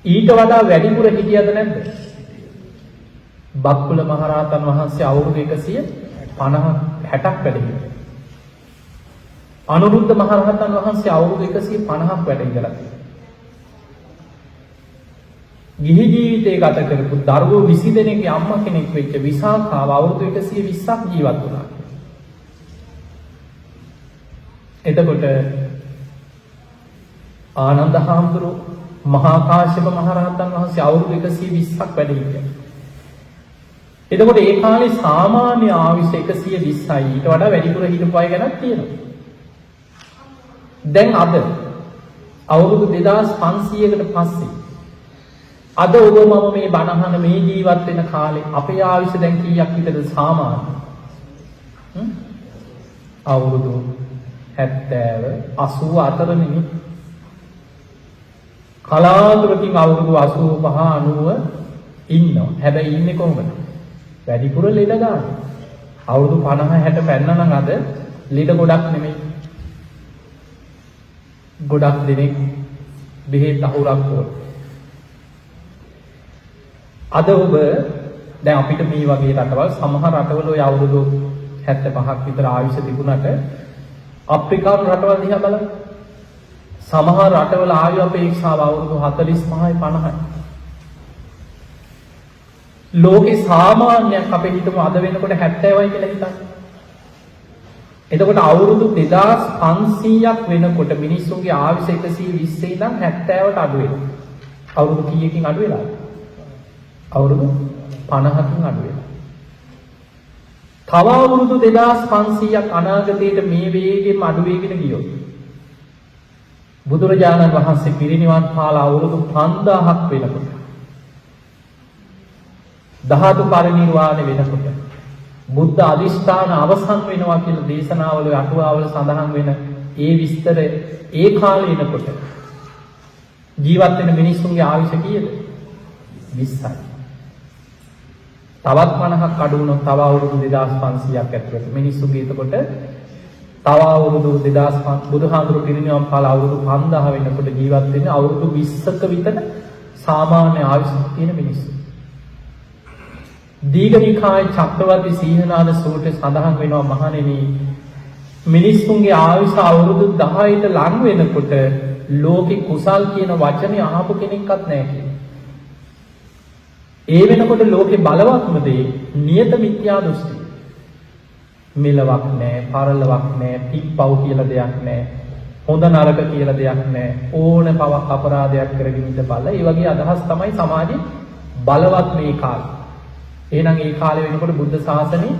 ඊට වඩා වැඩිපුර හිටියද නැද්ද? බක්කුල මහරහතන් වහන්සේ අවුරුදු 160ක් වැඩ හිටියා. අනුරුද්ධ මහරහතන් වහන්සේ අවුරුදු 150ක් වැඩ ඉඳලා. ගිහි ජීවිතේ ගත කරපු දරුවෝ 20 දෙනෙක්ගේ අම්මා කෙනෙක් වෙච්ච විසාකාව අවුරුදු 120ක් ජීවත් වුණා. එතකොට ආනන්ද හාමුදුරුවෝ මහා කාශ්‍යප මහරහතන් වහන්සේ අවුරුදු 120ක් වැඩ හිටියා. එතකොට ඒ කාලේ සාමාන්‍ය ආයුෂ 120යි. ඊට වඩා වැඩිපුර හිටපු අය ගැනක් තියෙනවා. දැන් අද අවුරුදු 2500කට පස්සේ අද ඔබ මම මේ බණහන මේ ජීවත් වෙන කාලේ අපේ ආයුෂ දැන් කීයක් විතරද සාමාන්‍ය? අවුරුදු 70 84 නෙමෙයි. කලාතුරකින් අවුරුදු 85 90 ඉන්නවා. හැබැයි ඉන්නේ කොහොමද? වැඩිපුර ලෙඩ ගන්න. අවුරුදු 50 60 පැන්න නම් අද ලෙඩ ගොඩක් නෙමෙයි. ගොඩක් දෙනෙක් බෙහෙත් අහුරක් ඕන. අද ඔබ දැන් අපිට මේ වගේ රටවල් සමහර රටවල ඔය අවුරුදු 75ක් විතර ආයුෂ තිබුණාට අප්‍රිකානු රටවල් දිහා බලන්න. සමහර රටවල ආයු අපේක්ෂාව අවුරුදු 45යි 50යි. ලෝකේ සාමාන්‍යයක් අපේ හිතමු අද වෙනකොට 70යි කියලා හිතන්න. එතකොට අවුරුදු 2500ක් වෙනකොට මිනිස්සුන්ගේ ආයුෂ 120 ඉඳන් 70ට අඩු වෙනවා. අවුරුදු කීයකින් අඩු වෙලාද? අවුරුදු 50කින් අඩු වෙනවා. තව අවුරුදු 2500ක් අනාගතයට මේ වේගෙම අඩු වෙගෙන ගියොත් බුදුරජාණන් වහන්සේ පිරිනිවන් පාලා අවුරුදු 5000ක් වෙනකොට ධාතු පරිනිර්වාණය වෙනකොට බුද්ධ අධිෂ්ඨාන අවසන් වෙනවා කියලා දේශනාවල අටුවාවල සඳහන් වෙන ඒ විස්තර ඒ කාලේ එනකොට ජීවත් වෙන මිනිස්සුන්ගේ ආයුෂ කීයද? 20යි. තවත් 50ක් අඩු වුණොත් තව අවුරුදු 2500ක් ඇතුළත මිනිස්සුගේ එතකොට තව අවුරුදු 2500 බුදුහාමුදුරු පිරිනිවන් පාලා අවුරුදු 5000 වෙනකොට ජීවත් වෙන්නේ අවුරුදු 20ක විතර සාමාන්‍ය ආයුෂ තියෙන මිනිස්සු. දීඝනිකාය චක්‍රවර්ති සීහනාද සූත්‍රයේ සඳහන් වෙනවා මහණෙනි මිනිස්සුන්ගේ ආයුෂ අවුරුදු 10ට ලඟ වෙනකොට ලෝකේ කුසල් කියන වචනේ අහපු කෙනෙක්වත් නැහැ කියලා. ඒ වෙනකොට ලෝකේ බලවත්ම දේ නියත මිත්‍යා දෘෂ්ටි. මෙලවක් නැහැ, පරලොවක් නැහැ, පිප්පව් කියලා දෙයක් නැහැ, හොඳ නරක කියලා දෙයක් නැහැ, ඕන පවක් අපරාධයක් කරගෙන ඉඳපළ. ඒ වගේ අදහස් තමයි සමාජයේ බලවත් මේ කාලේ. එහෙනම් ඒ කාලේ වෙනකොට බුද්ධ ශාසනේ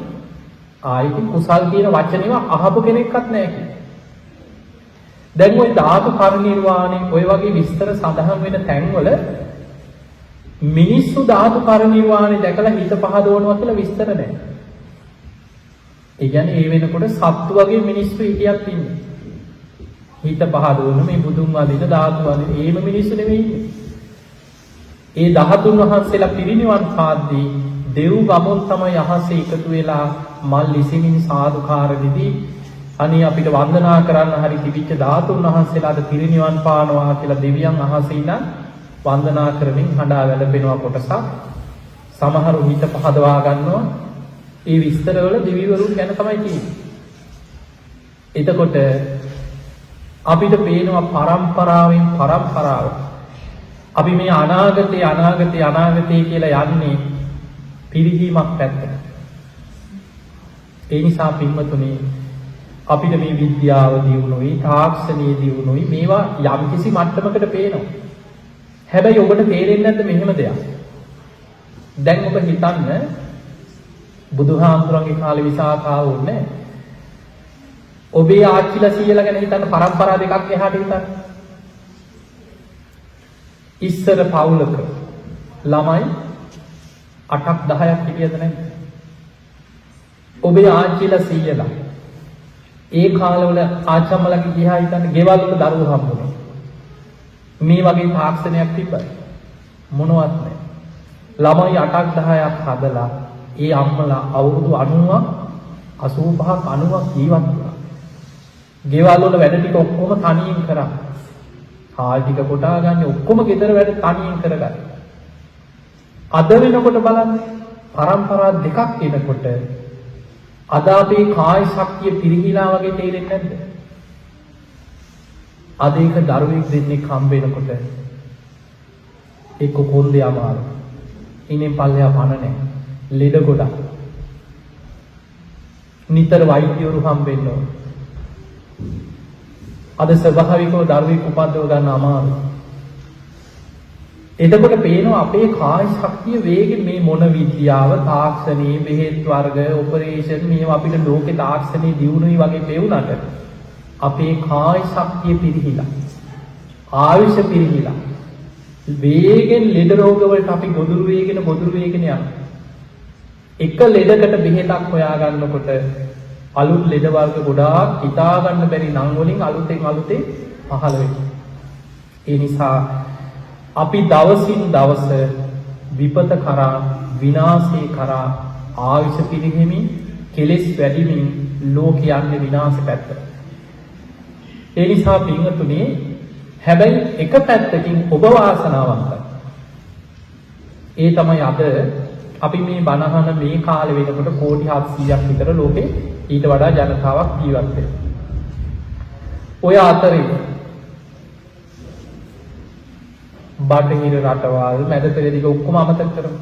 ආයිති කුසල් කියන වචනේව අහපු කෙනෙක්වත් නැහැ කියලා. දැන් ওই ධාතු පරිනිර්වාණය ඔය වගේ විස්තර සඳහන් වෙන තැන්වල මිනිස්සු ධාතු පරිනිර්වාණය දැකලා හිත පහදවනවා කියලා විස්තර නැහැ. ඒ කියන්නේ ඒ වෙනකොට සත්තු වගේ මිනිස්සු හිටියක් ඉන්නේ. හිත පහදවන මේ බුදුන් වහන්සේ ධාතු වහන්සේ ඒම මිනිස්සු නෙමෙයි ඉන්නේ. ඒ 13 වහන්සේලා පිරිනිවන් පාද්දී දෙව් ගමන් තමයි අහසේ එකතු වෙලා මල් ඉසිමින් සාදුකාර දෙදී අනේ අපිට වන්දනා කරන්න හරි තිබිච්ච ධාතුන් වහන්සේලාද පිරිනිවන් පානවා කියලා දෙවියන් අහසේ ඉඳන් වන්දනා කරමින් හඬා වැළපෙනවා කොටසක්. සමහරු හිත පහදවා ගන්නවා. ඒ විස්තරවල දෙවිවරුන් ගැන තමයි කියන්නේ. එතකොට අපිට පේනවා පරම්පරාවෙන් පරම්පරාව අපි මේ අනාගතේ කියලා යන්නේ පිරිහීමක් පැත්තට. ඒ නිසා පින්වතුනි අපිට මේ විද්‍යාව දියුණුවයි තාක්ෂණීය දියුණුවයි මේවා යම්කිසි මට්ටමකට පේනවා. හැබැයි ඔබට තේරෙන්නේ නැද්ද මෙහෙම දෙයක්? දැන් ඔබ හිතන්න බුදුහාමුදුරන්ගේ කාලේ විසාකාව වුණේ ඔබේ ආච්චිලා සීයලා ගැන හිතන්න පරම්පරා දෙකක් එහාට හිතන්න. ඉස්සර පවුලක ළමයි 8ක් 10ක් හිටියද නැද්ද? ඔබේ ආච්චිලා සීයලා ඒ කාලවල ආච්චම්මලගේ දිහා හිතන්න ගෙවල් වල දරුවෝ හම්බුනේ. මේ වගේ තාක්ෂණයක් තිබ්බද? මොනවත් නැහැ. ළමයි 8ක් 10ක් හදලා ඒ අම්මලා අවුරුදු 90ක් 85ක් 90ක් ජීවත් වුණා. ගෙවල් වල වැඩ ටික ඔක්කොම තනියෙන් කරා. කාල් ටික කොටා ගන්න ඔක්කොම ගෙදර වැඩ තනියෙන් කරගන්න. අද වෙනකොට බලන්න පරම්පරා දෙකක් එනකොට අද අපේ කාය ශක්තිය පිරිහිලා වගේ තේරෙන්නේ නැද්ද? අද එක දරුවෙක් දෙන්නෙක් හම්බ වෙනකොට එක්ක කොන්දේ අමාරු. ඉනෙන් පල්ලෙහා පණ නැහැ. ලෙඩ ගොඩක්. නිතර වෛද්‍යවරු හම්බ වෙන්න ඕන. අද ස්වභාවිකව දරුවෙක් උපද්දව ගන්න අමාරුයි. එතකොට පේනවා අපේ කාය ශක්තිය වේගෙන් මේ මොන විද්‍යාව තාක්ෂණී බෙහෙත් වර්ග ඔපරේෂන් මේවා අපිට ලෝකේ තාක්ෂණී දියුණුවයි වගේ පෙවුනට අපේ කාය ශක්තිය පිරිහිලා ආයුෂ පිරිහිලා වේගෙන් ලෙඩ රෝග වලට අපි ගොදුරු වේගෙන යනවා. එක ලෙඩකට බෙහෙතක් හොයා ගන්නකොට අලුත් ලෙඩ වර්ග ගොඩාක් හිතා ගන්න බැරි නම් වලින් අලුතෙන් පහළ වෙනවා. ඒ නිසා අපි දවසින් දවස විපත කරා විනාශේ කරා ආයුෂ පිරිහෙමින් කෙලෙස් වැඩිමින් ලෝක යන්නේ විනාශ පැත්තට. ඒ නිසා පින්වතුනි හැබැයි එක පැත්තකින් ඔබ වාසනාවන්තයි. ඒ තමයි අද අපි මේ බණහන මේ කාලේ වෙනකොට කෝටි 700ක් විතර ලෝකේ ඊට වඩා ජනතාවක් ජීවත් වෙනවා. ඔය අතරේ බටහිර රටවල් මැද පෙරදිග ඔක්කොම අමතක කරමු.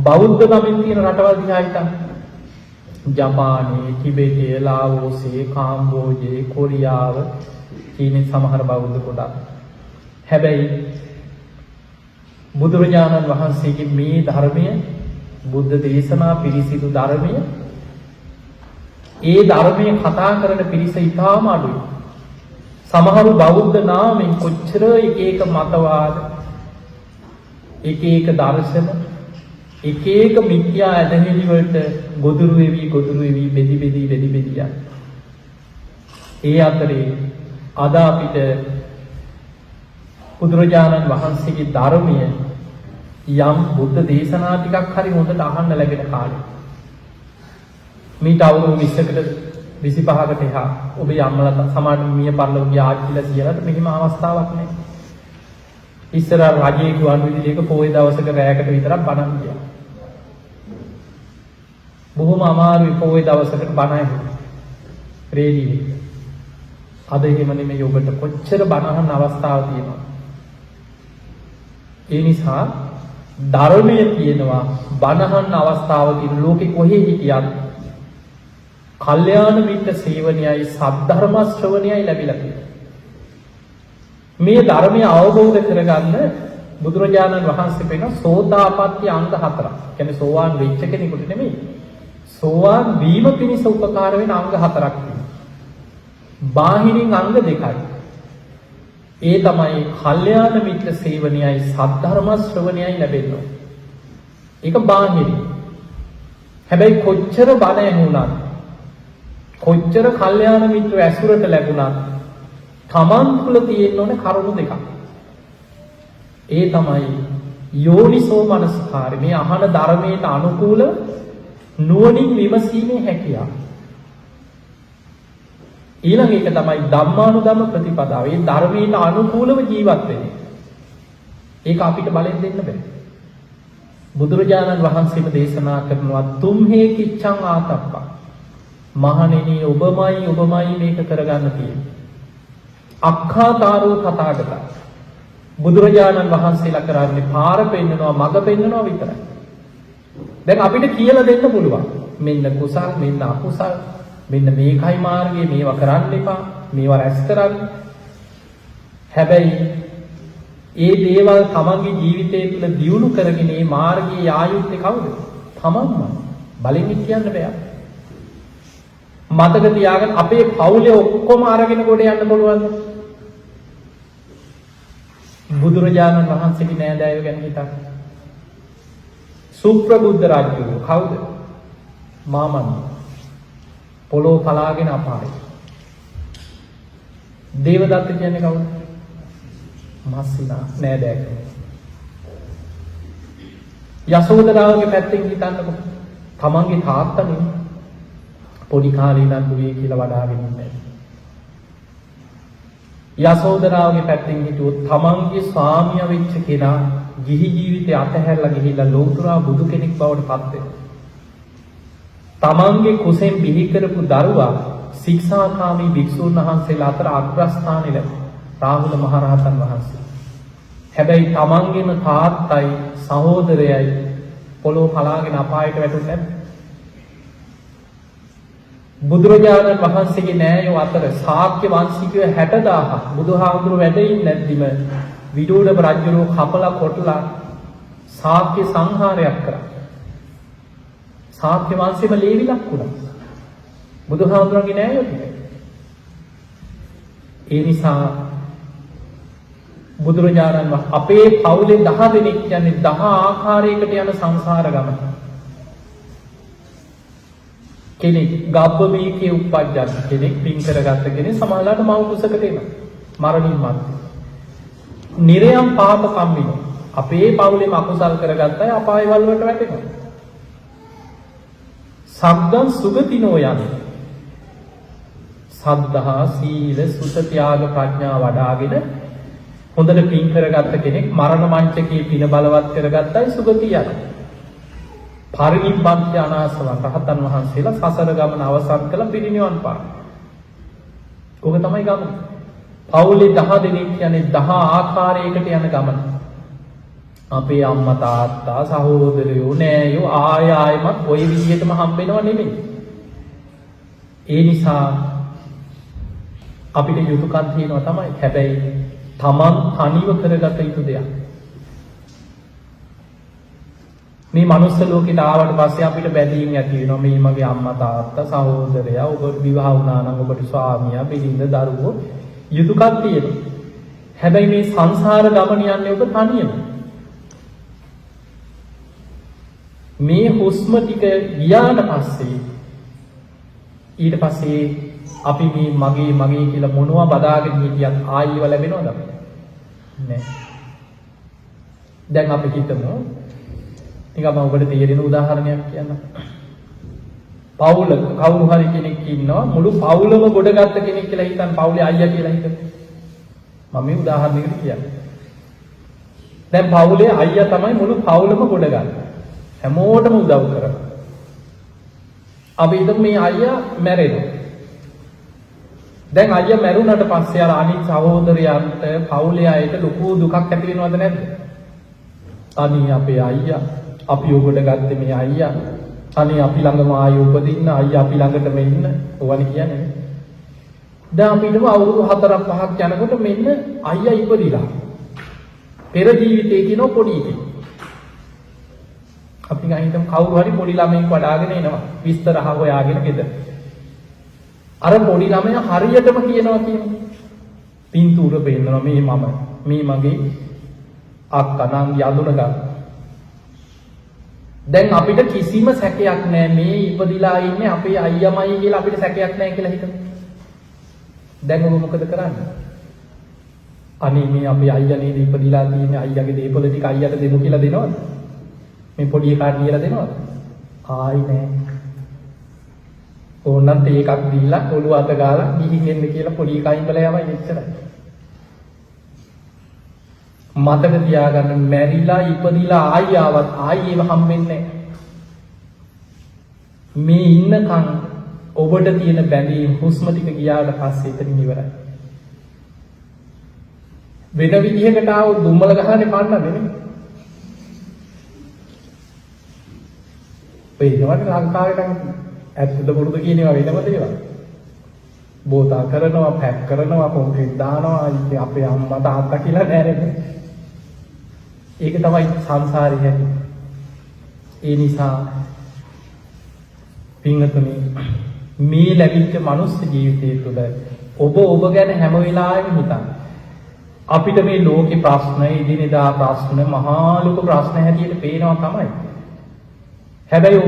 බෞද්ධ ගමින් තියෙන රටවල් දිහා හිතන්න. ජපානයේ, ටිබෙටයේ, ලාවෝසයේ, කාම්බෝජයේ, කොරියාව, චීනයේ සමහර බෞද්ධ කොටස්. හැබැයි බුදුරජාණන් වහන්සේගේ මේ ධර්මය බුද්ධ දේශනා පිරිසිදු ධර්මය ඒ ධර්මයේ කතා කරන පිරිස ඉතාම අඩුයි. සමහරු බෞද්ධ නාමයෙන් කොච්චර එක මතවාද එක දර්ශන එක මිත්‍යා ඇදහිලි වලට ගොදුරු වෙවි බෙදි යන. ඒ අතරේ අද අපිට බුදුරජාණන් වහන්සේගේ ධර්මය යම් බුද්ධ දේශනා ටිකක් හරි හොඳට අහන්න ලැබෙන කාලේ මීට අවුරුදු 20කට 25කට එහා ඔබේ අම්මලා සමාජ මිය පරලෝ ගිය ආච්චිලා සියලට මෙහිම අවස්ථාවක් නැහැ. ඉස්සර රජයේ ගුවන් විදුලියක පොයේ දවසක රැයකට විතරක් බණක් ගියා. බොහොම අමාරුයි පොයේ දවසකට බණ ඇහුවා. රේඩියෝ. අද එහෙම නෙමෙයි ඔබට කොච්චර බණ අහන්න අවස්ථාවක් තියෙනවා. ඒ නිසා ධර්මයේ තියෙනවා බණ අහන්න අවස්ථාවක් තියෙන ලෝකෙ කොහේ හිටියත් කල්යාණ මිත්‍ර සේවනයයි සද්ධර්ම ශ්‍රවණයයි ලැබිලා තියෙනවා. මේ ධර්මය අවබෝධ කරගන්න බුදුරජාණන් වහන්සේ වෙන සෝතාපට්ටි අංග 4ක්. කියන්නේ සෝවාන් වෙච්ච කෙනෙකුට නෙමෙයි. සෝවාන් වීම පිණිස උපකාර වෙන අංග 4ක් තියෙනවා. බාහිරින් අංග 2යි. ඒ තමයි කල්යාණ මිත්‍ර සේවනයයි සද්ධර්ම ශ්‍රවණයයි ලැබෙන්නේ. ඒක බාහිරින්. හැබැයි කොච්චර බණ ඇහුණත් කොච්චර කල්යාණ මිත්‍ර ඇසුරට ලැබුණා තමන් තුළ තියෙන්න ඕනේ කරුණු දෙකක්. ඒ තමයි යෝනිසෝ මනසිකාරය. මේ අහන ධර්මයට අනුකූල නුවණින් විමසීමේ හැකියාව. ඊළඟ එක තමයි ධම්මානුධම්ම ප්‍රතිපදාව. මේ ධර්මයට අනුකූලව ජීවත් වෙන්නේ. ඒක අපිට බලෙන් දෙන්න බෑ. බුදුරජාණන් වහන්සේම දේශනා කරනවා තුම්හේ කිච්ඡං ආතප්පා. මහණෙනි ඔබමයි මේක කරගන්න තියෙන්නේ. අක්ඛාතාරෝ තථාගත. බුදුරජාණන් වහන්සේලා කරන්නේ පාර පෙන්නනවා මඟ පෙන්නනවා විතරයි. දැන් අපිට කියලා දෙන්න පුළුවන්. මෙන්න කුසල් මෙන්න අකුසල් මෙන්න මේකයි මාර්ගය මේවා කරන්න එපා මේවා රැස් කරන්න. හැබැයි ඒ දේවල් තමන්ගේ ජීවිතය තුළ දියුණු කරගෙන මේ මාර්ගයේ යායුත්තේ කවුද? තමන්ම. බලෙන් කියන්න බෑ. මතක තියාගන්න අපේ පවුලේ ඔක්කොම අරගෙන කොට යන්න පුළුවන්ද? බුදුරජාණන් වහන්සේගේ නෑදෑයෝ ගැන හිතන්න. සුප්‍රබුද්ධ රජු කවුද? මාමන්. පොළොව පලාගෙන අපාරේ. දේවදත්ත කියන්නේ කවුද? මස්සිනා නෑදෑයෝ. යසෝදරාවගේ පැත්තෙන් හිතන්නකො. තමන්ගේ තාත්තනේ පොඩි කාලේ ඉඳන් දුවේ කියලා වඩාගෙන ඉන්නේ. යසෝදරාවගේ පැත්තෙන් හිතුවොත් තමන්ගේ ස්වාමියා වෙච්ච කෙනා ගිහි ජීවිතය අතහැරලා ගිහිල්ලා ලෝතුරා බුදු කෙනෙක් බවට පත් වෙනවා. තමන්ගේ කුසෙන් බිහි කරපු දරුවා ශික්ෂාකාමී භික්ෂුන් වහන්සේලා අතර අග්‍රස්ථානෙ ලැබුවා. රාහුල මහරහතන් වහන්සේ. හැබැයි තමන්ගේම තාත්තයි සහෝදරයයි පොළොව පලාගෙන අපායට වැටුනේ නැද්ද? බුදුරජාණන් වහන්සේගේ නෑයෝ අතර ශාක්‍ය වංශිකයෝ 60000ක් බුදුහාමුදුරුවෝ වැඩ ඉන්නේ නැද්දිම විදුඩම රජුරෝ කපලා කොටලා ශාක්‍ය සංහාරයක් කරා. ශාක්‍ය වංශෙම ලේවිලක් වුණා. බුදුහාමුදුරන්ගේ නෑයෝ ටික. ඒ නිසා බුදුරජාණන් වහන්සේ අපේ පවුලේ 10 දෙනෙක් කියන්නේ 10 ආකාරයකට යන සංසාර ගමන. කෙනෙක් ගබ්බමීකේ උප්පජ්ජත් කෙනෙක් පින් කරගත්ත කෙනෙක් සමාලාට මව කුසකට එනවා. මරණින් මත්තේ. නිරයම් පාප කම්මිනෝ. අපේ පවුලේම අකුසල් කරගත්ත අය අපාය වලට වැටෙනවා. සග්ගං සුගතිනෝ යන්නේ. සද්ධා සීල සුත ත්‍යාග ප්‍රඥා වඩාගෙන හොඳට පින් කරගත්ත කෙනෙක් මරණ මංචකයේ පින බලවත් කරගත්තයි සුගතිය යනවා. පරිනිබ්බන්ති අනාසවං රහතන් වහන්සේලා සසර ගමන අවසන් කළ පිරිනිවන් පාන. ඕක තමයි ගමන. පවුලේ 10 දෙනෙක් කියන්නේ 10 ආකාරයකට යන ගමන. අපේ අම්මා තාත්තා සහෝදරයෝ නෑයෝ ආයෙමත් ওই විදිහටම හම්බෙනව නෙමෙයි. ඒ නිසා අපිට යුතුයකම් තියෙනවා තමයි. හැබැයි තමන් තනිව කරගත යුතු දෙයක්. මේ මනුස්ස ලෝකෙට ආවට පස්සේ අපිට බැඳීම් ඇති වෙනවා. මේ මගේ අම්මා තාත්තා සහෝදරයා ඔබ විවාහ වුණා නම් ඔබට ස්වාමියා බිරිඳ දරුවෝ යුතුයකම් තියෙනවා. හැබැයි මේ සංසාර ගමන යන්නේ ඔබ තනියම. මේ හුස්ම ටික ගියාට පස්සේ ඊට පස්සේ අපි මේ මගේ කියලා මොනවා බදාගෙන හිටියත් ආයෙව ලැබෙනවද? නෑ. දැන් අපි හිතමු නිකම්ම ඔබට තේරෙන උදාහරණයක් කියන්න. පවුල කවුරු හරි කෙනෙක් ඉන්නවා මුළු පවුලම ගොඩගත්ත කෙනෙක් කියලා හිතන් පවුලේ අයියා කියලා හිතමු. මම මේ උදාහරණයකට කියන්නේ. දැන් පවුලේ අයියා තමයි මුළු පවුලම ගොඩගන්නේ. හැමෝටම උදව් කරනවා. අපි හිතමු මේ අයියා මැරෙනවා. දැන් අයියා මැරුණාට පස්සේ අර අනිත් සහෝදරයන්ට පවුලේ අයට ලොකු දුකක් ඇති වෙනවද නැද්ද? අනේ අපේ අයියා අපි උගඩ ගත්තේ මේ අයියා. අනේ අපි ළඟම ආයෙ උපදින්න අයියා අපි ළඟටම ඉන්න. ඕවනේ කියන්නේ. දැන් අපි හිතමු අවුරුදු 4-5ක් යනකොට මෙන්න අයියා ඉපදිලා. පෙර ජීවිතේ කියන පොඩි එකෙක්. අපි හිතමු කවුරු හරි පොඩි ළමෙක් වඩාගෙන එනවා. විස්තර හොයාගෙන ගෙදර. අර පොඩි ළමයා හරියටම කියනවා කියන්නේ. පින්තූර පෙන්නනවා මේ මගේ අක්කා නම් යඳුන ගන්න. දැන් අපිට කිසිම සැකයක් නැහැ මේ ඉපදිලා ඉන්නේ අපේ අයියාමයි කියලා අපිට සැකයක් නැහැ කියලා හිතමු. දැන් ඔබ මොකද කරන්නේ? අනේ මේ අපේ අයියා නේද ඉපදිලා තියෙන්නේ අයියාගේ දේපොළ ටික අයියට දෙමු කියලා දෙනවද? මේ පොඩි එකාට කියලා දෙනවද? ආයි නෑ. ඕනනම් ඒකක් දීලා ඔළුව අත ගාලා ගිහින් එන්න කියලා පොඩි එකා ඉඹලා යවයි එච්චරයි. මතක තියාගන්න මැරිලා ඉපදිලා ආයි ආවත් ආයි ඒව හම්බෙන්නේ මේ ඉන්නකන් ඔබට තියෙන බැඳීම් හුස්ම ටික ගියාට පස්සේ එතනින් ඉවරයි. වෙන විදිහකට ආව දුම්මල ගහන්නේ පන්නන්නේ නෙමෙයි. වෙනවට ලංකාවට ඇත්තද බොරුද කියන ඒවා වෙනම දේවල්. බෝතා කරනවා, පැක් කරනවා, කොන්ක්‍රීට් දානවා, ඉතින් අපේ අම්මා තාත්තා කියලා නෑනේ. ඒක තමයි සංසාරේ හැටි. ඒ නිසා පින්වතුනි මේ ලැබිච්ච මනුස්ස ජීවිතය තුළ ඔබ ගැන හැම වෙලාවෙම හිතන්න. අපිට මේ ලෝකේ ප්‍රශ්න, එදිනෙදා ප්‍රශ්න, මහා ලොකු ප්‍රශ්න හැටියට පේනවා තමයි. හැබැයි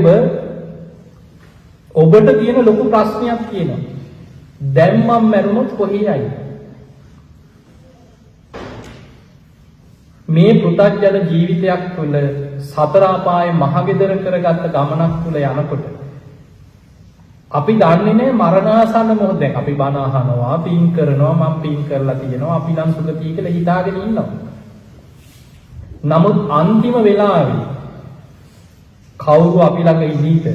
ඔබට තියෙන ලොකු ප්‍රශ්නයක් තියෙනවා. දැන් මම මැරුණොත් කොහේ යයිද? මේ පෘථග්ජන ජීවිතයක් තුළ සතර අපායේ මහගෙදර කරගත්ත ගමනක් තුළ යනකොට අපි දන්නේ නැහැ මරණාසන්න මොහොත. දැන් අපි බණ අහනවා, පින් කරනවා, මම පින් කරලා තියෙනවා, අපි නම් සුගතිය කියලා හිතාගෙන ඉන්නවා. නමුත් අන්තිම වෙලාවේ කවුරු අපි ළඟ ඉඳීද?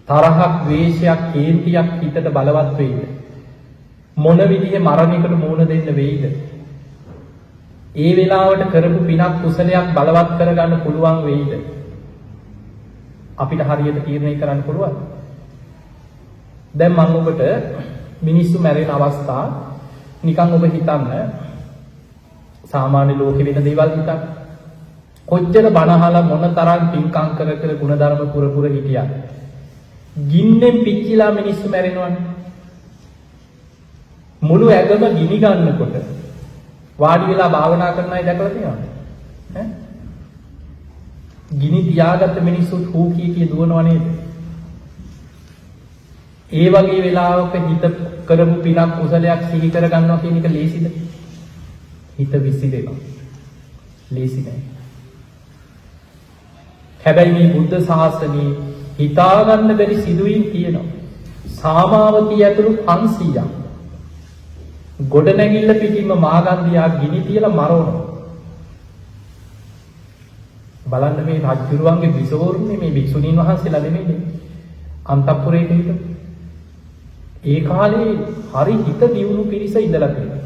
තරහක්, ද්වේෂයක්, කේන්තියක් හිතට බලවත් වෙයිද? මොන විදිහේ මරණයකට මුහුණ දෙන්න වෙයිද? ඒ වෙලාවට කරපු පිනක් කුසලයක් බලවත් කරගන්න පුළුවන් වෙයිද? අපිට හරියට තීරණය කරන්න පුළුවන්. දැන් මම ඔබට මිනිස්සු මැරෙන අවස්ථා නිකන් ඔබ හිතන්න සාමාන්‍ය ලෝකෙ වෙන දේවල් හිතන්න. කොච්චර බනහලා මොන තරම් පින්කම් කර ගුණධර්ම පුර හිටියා. ගින්නෙන් පිච්චිලා මිනිස්සු මැරෙනවනේ. මුළු ඇඟම ගිනි ගන්නකොට වාඩි වෙලා භාවනා කරන අය දැකලා තියෙනවද? ඈ? ගිනි තියාගත්ත මිනිස්සුත් හූ කී දුවනව නේද? ඒ වගේ වෙලාවක හිත කරපු පිනක් කුසලයක් සිහි කර ගන්නවා කියන එක ලේසිද? හිත විසිරෙනවා. ලේසි නෑ. හැබැයි මේ බුද්ධ ශාසනයේ හිතා ගන්න බැරි සිදුවීම් තියෙනවා. සාමාවතිය ඇතුළු 500ක් ගොඩනැගිල්ල පිටින්ම මාගන්දියා ගිනි තියලා මරවනවා. බලන්න මේ රජුරුවන්ගේ විසෝරුනේ මේ භික්ෂුණීන් වහන්සේලා නෙමෙයි. අන්තපුරේක හිටපු. ඒ කාලේ හරි හිත දියුණු පිරිස ඉඳලා තියෙනවා.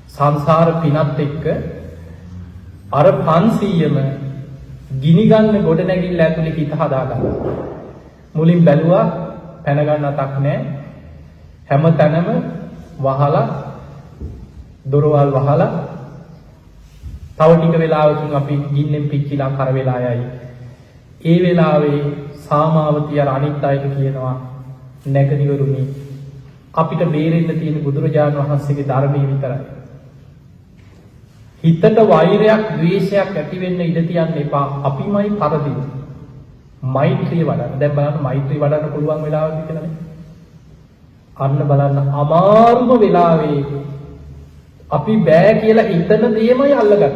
සංසාර පිනත් එක්ක අර 500ම ගිනි ගන්න ගොඩනැගිල්ල ඇතුලේ හිත හදාගන්නවා. මුලින් බැලුවා පැන ගන්න අතක් නැහැ. හැම තැනම වහලා දොරවල් වහලා තව ටික වෙලාවකින් අපි ගින්නෙන් පිච්චිලා කර වෙලා යයි. ඒ වෙලාවේ සාමාවතිය අර අනිත් අයට කියනවා නැගණිවරුනි අපිට බේරෙන්න තියෙන බුදුරජාණන් වහන්සේගේ ධර්මයේ විතරයි. හිතට වෛරයක්, ද්වේෂයක් ඇති වෙන්න ඉඩ තියන්න එපා. අපිමයි පරදින්නේ. මෛත්‍රිය වඩන්න. දැන් බලන්න මෛත්‍රිය වඩන්න පුළුවන් වෙලාවද කියලානේ. අන්න බලන්න අමාරුම වෙලාවේ අපි බෑ කියලා හිතන දේමයි අල්ලගන්නේ.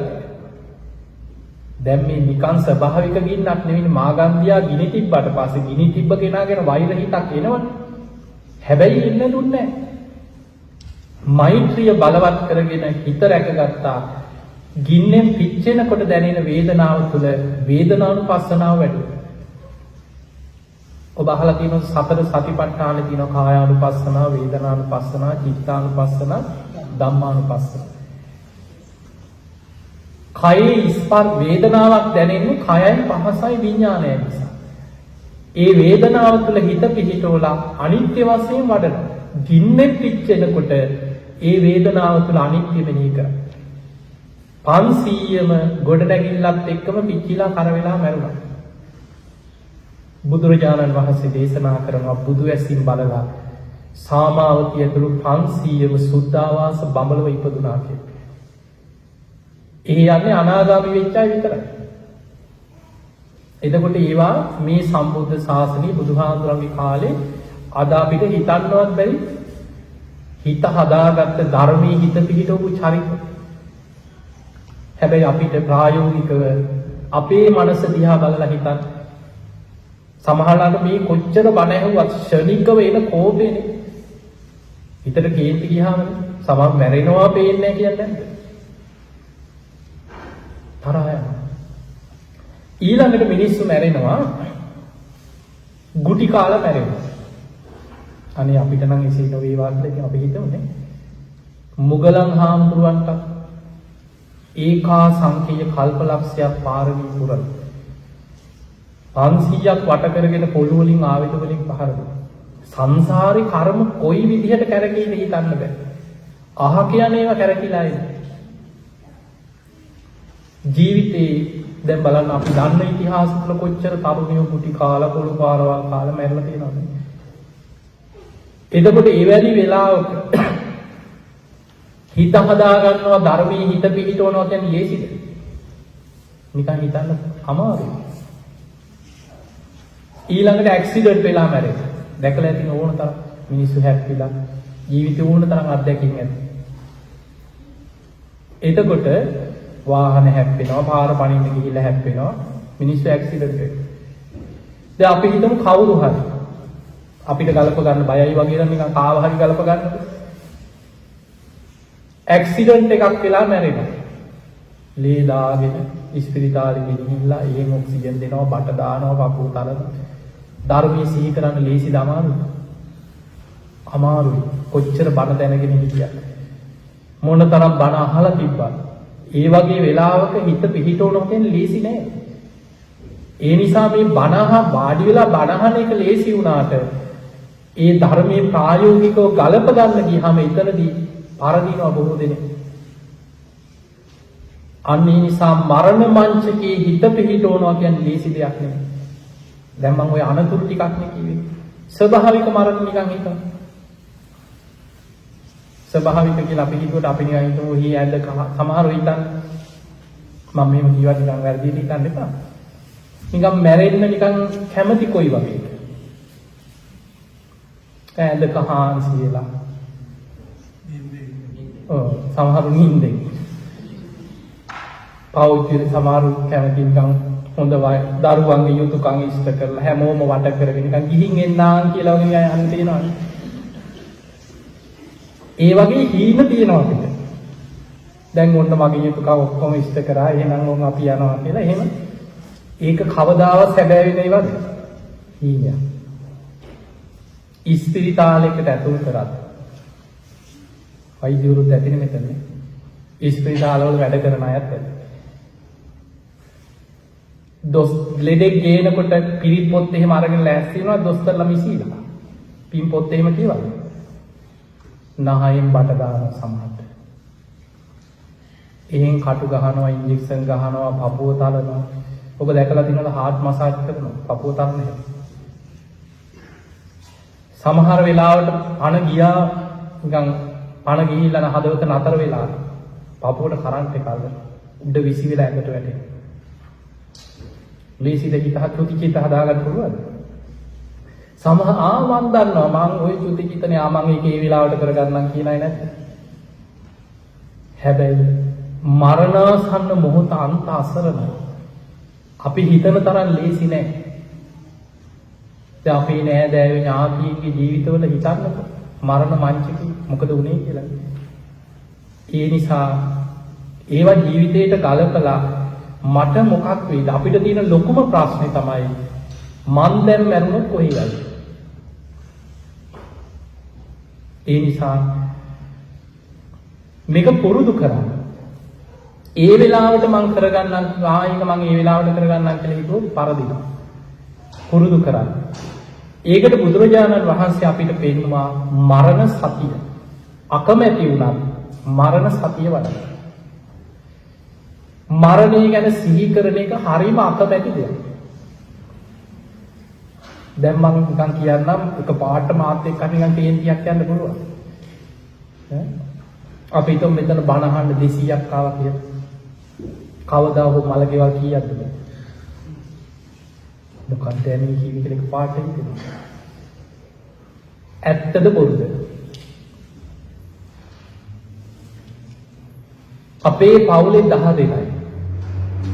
දැන් මේ නිකන් ස්වභාවික ගින්නක් නෙවෙයි මාගන්දියා ගිනි තිබ්බට පස්සේ ගිනි තිබ්බ කෙනාගෙන වෛර හිතක් එනවනේ. හැබැයි ඉන්න දුන්නේ නැහැ. මෛත්‍රිය බලවත් කරගෙන හිත රැකගත්තා. ගින්නෙන් පිච්චෙනකොට දැනෙන වේදනාව තුළ වේදනානුපස්සනාව වැඩුවා. ඔබ අහලා තියෙනවා සතර සතිපට්ඨාන තියෙනවා කායානුපස්සනාව, වේදනානුපස්සනාව, චිත්තානුපස්සනාව, ධම්මානුපස්සනාව. කයේ ස්පර්ශ වේදනාවක් දැනෙන්නේ කයයි පහසයි විඥානයයි නිසා. ඒ වේදනාව තුළ හිත පිහිටවලා අනිත්‍ය වශයෙන් වඩනවා. ගින්නෙන් පිච්චෙනකොට ඒ වේදනාව තුළ අනිත්‍ය මෙනෙහි කරනවා. 500ම ගොඩනැගිල්ලත් එක්කම පිච්චිලා කර වෙලා මැරුණා. බුදුරජාණන් වහන්සේ දේශනා කරනවා බුදු ඇසින් බලලා සාමාවතිය ඇතුළු 500ම සුද්ධාවාස බඹලව ඉපදුනා කියලා. ඒ යන්නේ අනාගාමී වෙච්ච අය විතරයි. එතකොට ඒවා මේ සම්බුද්ධ ශාසනය බුදුහාමුදුරන්ගේ කාලේ අද අපිට හිතන්නවත් බැරි හිත හදාගත්ත ධර්මයේ හිත පිහිටවපු චරිත. හැබැයි අපිට ප්‍රායෝගිකව අපේ මනස දිහා බලලා හිතන්න. සමහරවිට මේ කොච්චර බණ ඇහුවත් ශනිකව එන කෝපේනේ. හිතට කේන්ති ගියාම සමහර මැරෙනවා පේන්නේ නැහැ කියන්නේ නැද්ද? තරහ යනවා. ඊළඟට මිනිස්සු මැරෙනවා ගුටි කාලා මැරෙනවා. අනේ අපිට නම් එසේ නොවේවා කියලා අපි හිතුනේ. මුගලන් හාමුදුරුවන්ට ඒකා සංකේය කල්පලක්ෂයක් පාරමී පුරන 500ක් වට කරගෙන පොළොව වලින් ආයුධ වලින් පහර දුන්නා. සංසාරේ කර්ම කොයි විදිහට කරකෙයිද හිතන්න බෑ. අහ කියන්නේ ඒවා කරකිලා ඉන්නේ. ජීවිතේ දැන් බලන්න අපි දන්න ඉතිහාස තුළ කොච්චර තරුණියෝ කුටි කාලා පොළු පාරවල් කාලා මැරලා තියෙනවද? එතකොට ඒ වැලි වෙලාවක හිත හදා ගන්නවා ධර්මයේ හිත පිහිටවනවා කියන්නේ ලේසිද? නිකන් හිතන්න අමාරුයි. ඊළඟට ඇක්සිඩන්ට් වෙලා මැරෙනවා. දැකලා ඇතින ඕන තරම් මිනිස්සු හැප්පිලා ජීවිතේ ඕන තරම් අත්දැකීම් ඇති. එතකොට වාහන හැප්පෙනවා, පාර පනින්න ගිහිල්ලා හැප්පෙනවා, මිනිස්සු ඇක්සිඩන්ට් වෙනවා. දැන් අපි හිතමු කවුරු හරි අපිට ගලප ගන්න බයයි වගේ නම් නිකන් කාව හරි ගලප ගන්න. ඇක්සිඩන්ට් එකක් වෙලා මැරෙනවා. ලේ දාගෙන ඉස්පිරිතාලෙ ගිහිල්ලා එහෙම ඔක්සිජන් දෙනවා, බට දානවා, කපුව තලනවා. ධර්මයේ සිහි කරන්න ලේසිද අමාරුද? අමාරුයි. කොච්චර බණ දැනගෙන හිටියත් මොනතරම් බණ අහලා තිබ්බත් ඒ වගේ වෙලාවක හිත පිහිටවනවා කියන්නේ ලේසි නෑ. ඒ නිසා මේ බණ වාඩි වෙලා බණ අහන එක ලේසි වුණාට ඒ ධර්මයේ ප්‍රායෝගිකව ගලප ගන්න ගියාම එතනදී පරදිනවා බොහෝ දෙනෙක්. අන්න ඒ නිසා මරණ මංචකයේ හිත පිහිටවනවා කියන්නේ ලේසි දෙයක් නෙමෙයි. දැන් මම ওই අනතුරු ටිකක් නේ කිව්වේ. ස්වභාවික මරණ නිකන් හිතන්න. ස්වභාවික කියලා අපි හිතුවට අපි නිකන් හිතමු හි ඇල්ල සමහරව හිතන්න. මම මෙහෙම කියවත් නිකන් වැරදිට හිතන්න එපා. නිකන් මැරෙන්න නිකන් කැමති කොයි වගේද? ඇල්ල කහාන්සි වෙලා. සමහරු නිින්දෙන්. පෞද්ගල සමහරු කැමති නිකන් හොඳ දරුවන්ගේ යුතුයකම් ඉෂ්ට කරලා හැමෝම වට කරගෙන නිකන් ගිහින් එන්නාන් කියලා වගේ යන්න තියෙනවා. ඒ වගේ හීන තියෙනවා අපිට. දැන් ඔන්න මගේ යුතුයකම් ඔක්කොම ඉෂ්ට කරා එහෙනම් ඕන් අපි යනවා කියලා එහෙම ඒක කවදාවත් සැබෑ වෙන්නේවද? හීනයක්. ඉස්පිරිතාලයකට ඇතුල් කරත් වෛද්‍යවරුත් ඇතිනේ මෙතන. ඉස්පිරිතාලවල වැඩ කරන අයත් ඇති. ලෙඩෙක් ගේනකොට පිරිත් පොත් එහෙම අරගෙන ලෑස්ති වෙනවා දොස්තරලා මිසීලා. පින් පොත් එහෙම කියවල. නහයෙන් බට දාන සමහරට. එහෙන් කටු ගහනවා, ඉන්ජෙක්ෂන් ගහනවා, පපුව තලනවා. ඔබ දැකලා තියෙනවද හાર્ට් මසාජ් කරනවා? පපුව තලන්නේ. සමහර වෙලාවට පණ ගියා නිකන් පණ ගිහිල්ලා හදවත නතර වෙලා පපුවට කරන්ට් එක අල්ලන උඩ විසි වෙලා ඇඟට වැටෙනවා. ලේසිද හිත චුතිචිත හදාගන්න පුළුවන්ද? මන් දන්නවා මං ওই චුතිචිතනේ මං ඒකේ වෙලාවට කරගන්නම් කියලායි නැත්ද? හැබැයි මරණාසන්න මොහොත අන්ත අසරණ අපි හිතන තරම් ලේසි නෑ. දැන් අපේ නෑදෑයෝ ඥාතීන්ගේ ජීවිතවල හිතන්නකො මරණ මංචකේ මොකද වුනේ කියලා. ඒ නිසා ඒවා ජීවිතේට ගලපලා මට මොකක් වේද? අපිට තියෙන ලොකුම ප්‍රශ්නේ තමයි මන් දැන් මැරුණොත් කොහේද? ඒ නිසා මේක පුරුදු කරන්න. ඒ වෙලාවට මං කරගන්නම් ආයික මං ඒ වෙලාවට කරගන්නම් කියලා හිතුවොත් පරදිනවා. පුරුදු කරන්න. ඒකට බුදුරජාණන් වහන්සේ අපිට පෙන්වනවා මරණ සතිය. අකමැති වුණත් මරණ සතිය වඩන්න. මරණය ගැන සිහි කරන එක හරිම අකමැති දෙයක්. දැන් මම නිකන් කියන්නම් එක පාට මාත් එක්ක නිකන් කේන්තියක් යන්න පුළුවන්. අපි හිතමු මෙතන බණ අහන්න 200ක් ආවා කියලා. කවදා හෝ මල ගෙවල් කීයක්ද මේ? මොකක්ද යන්නේ කීවි කියලා එක පාට හිතෙනවා. ඇත්තද බොරුද? අපේ පවුලේ 10 දෙනයි.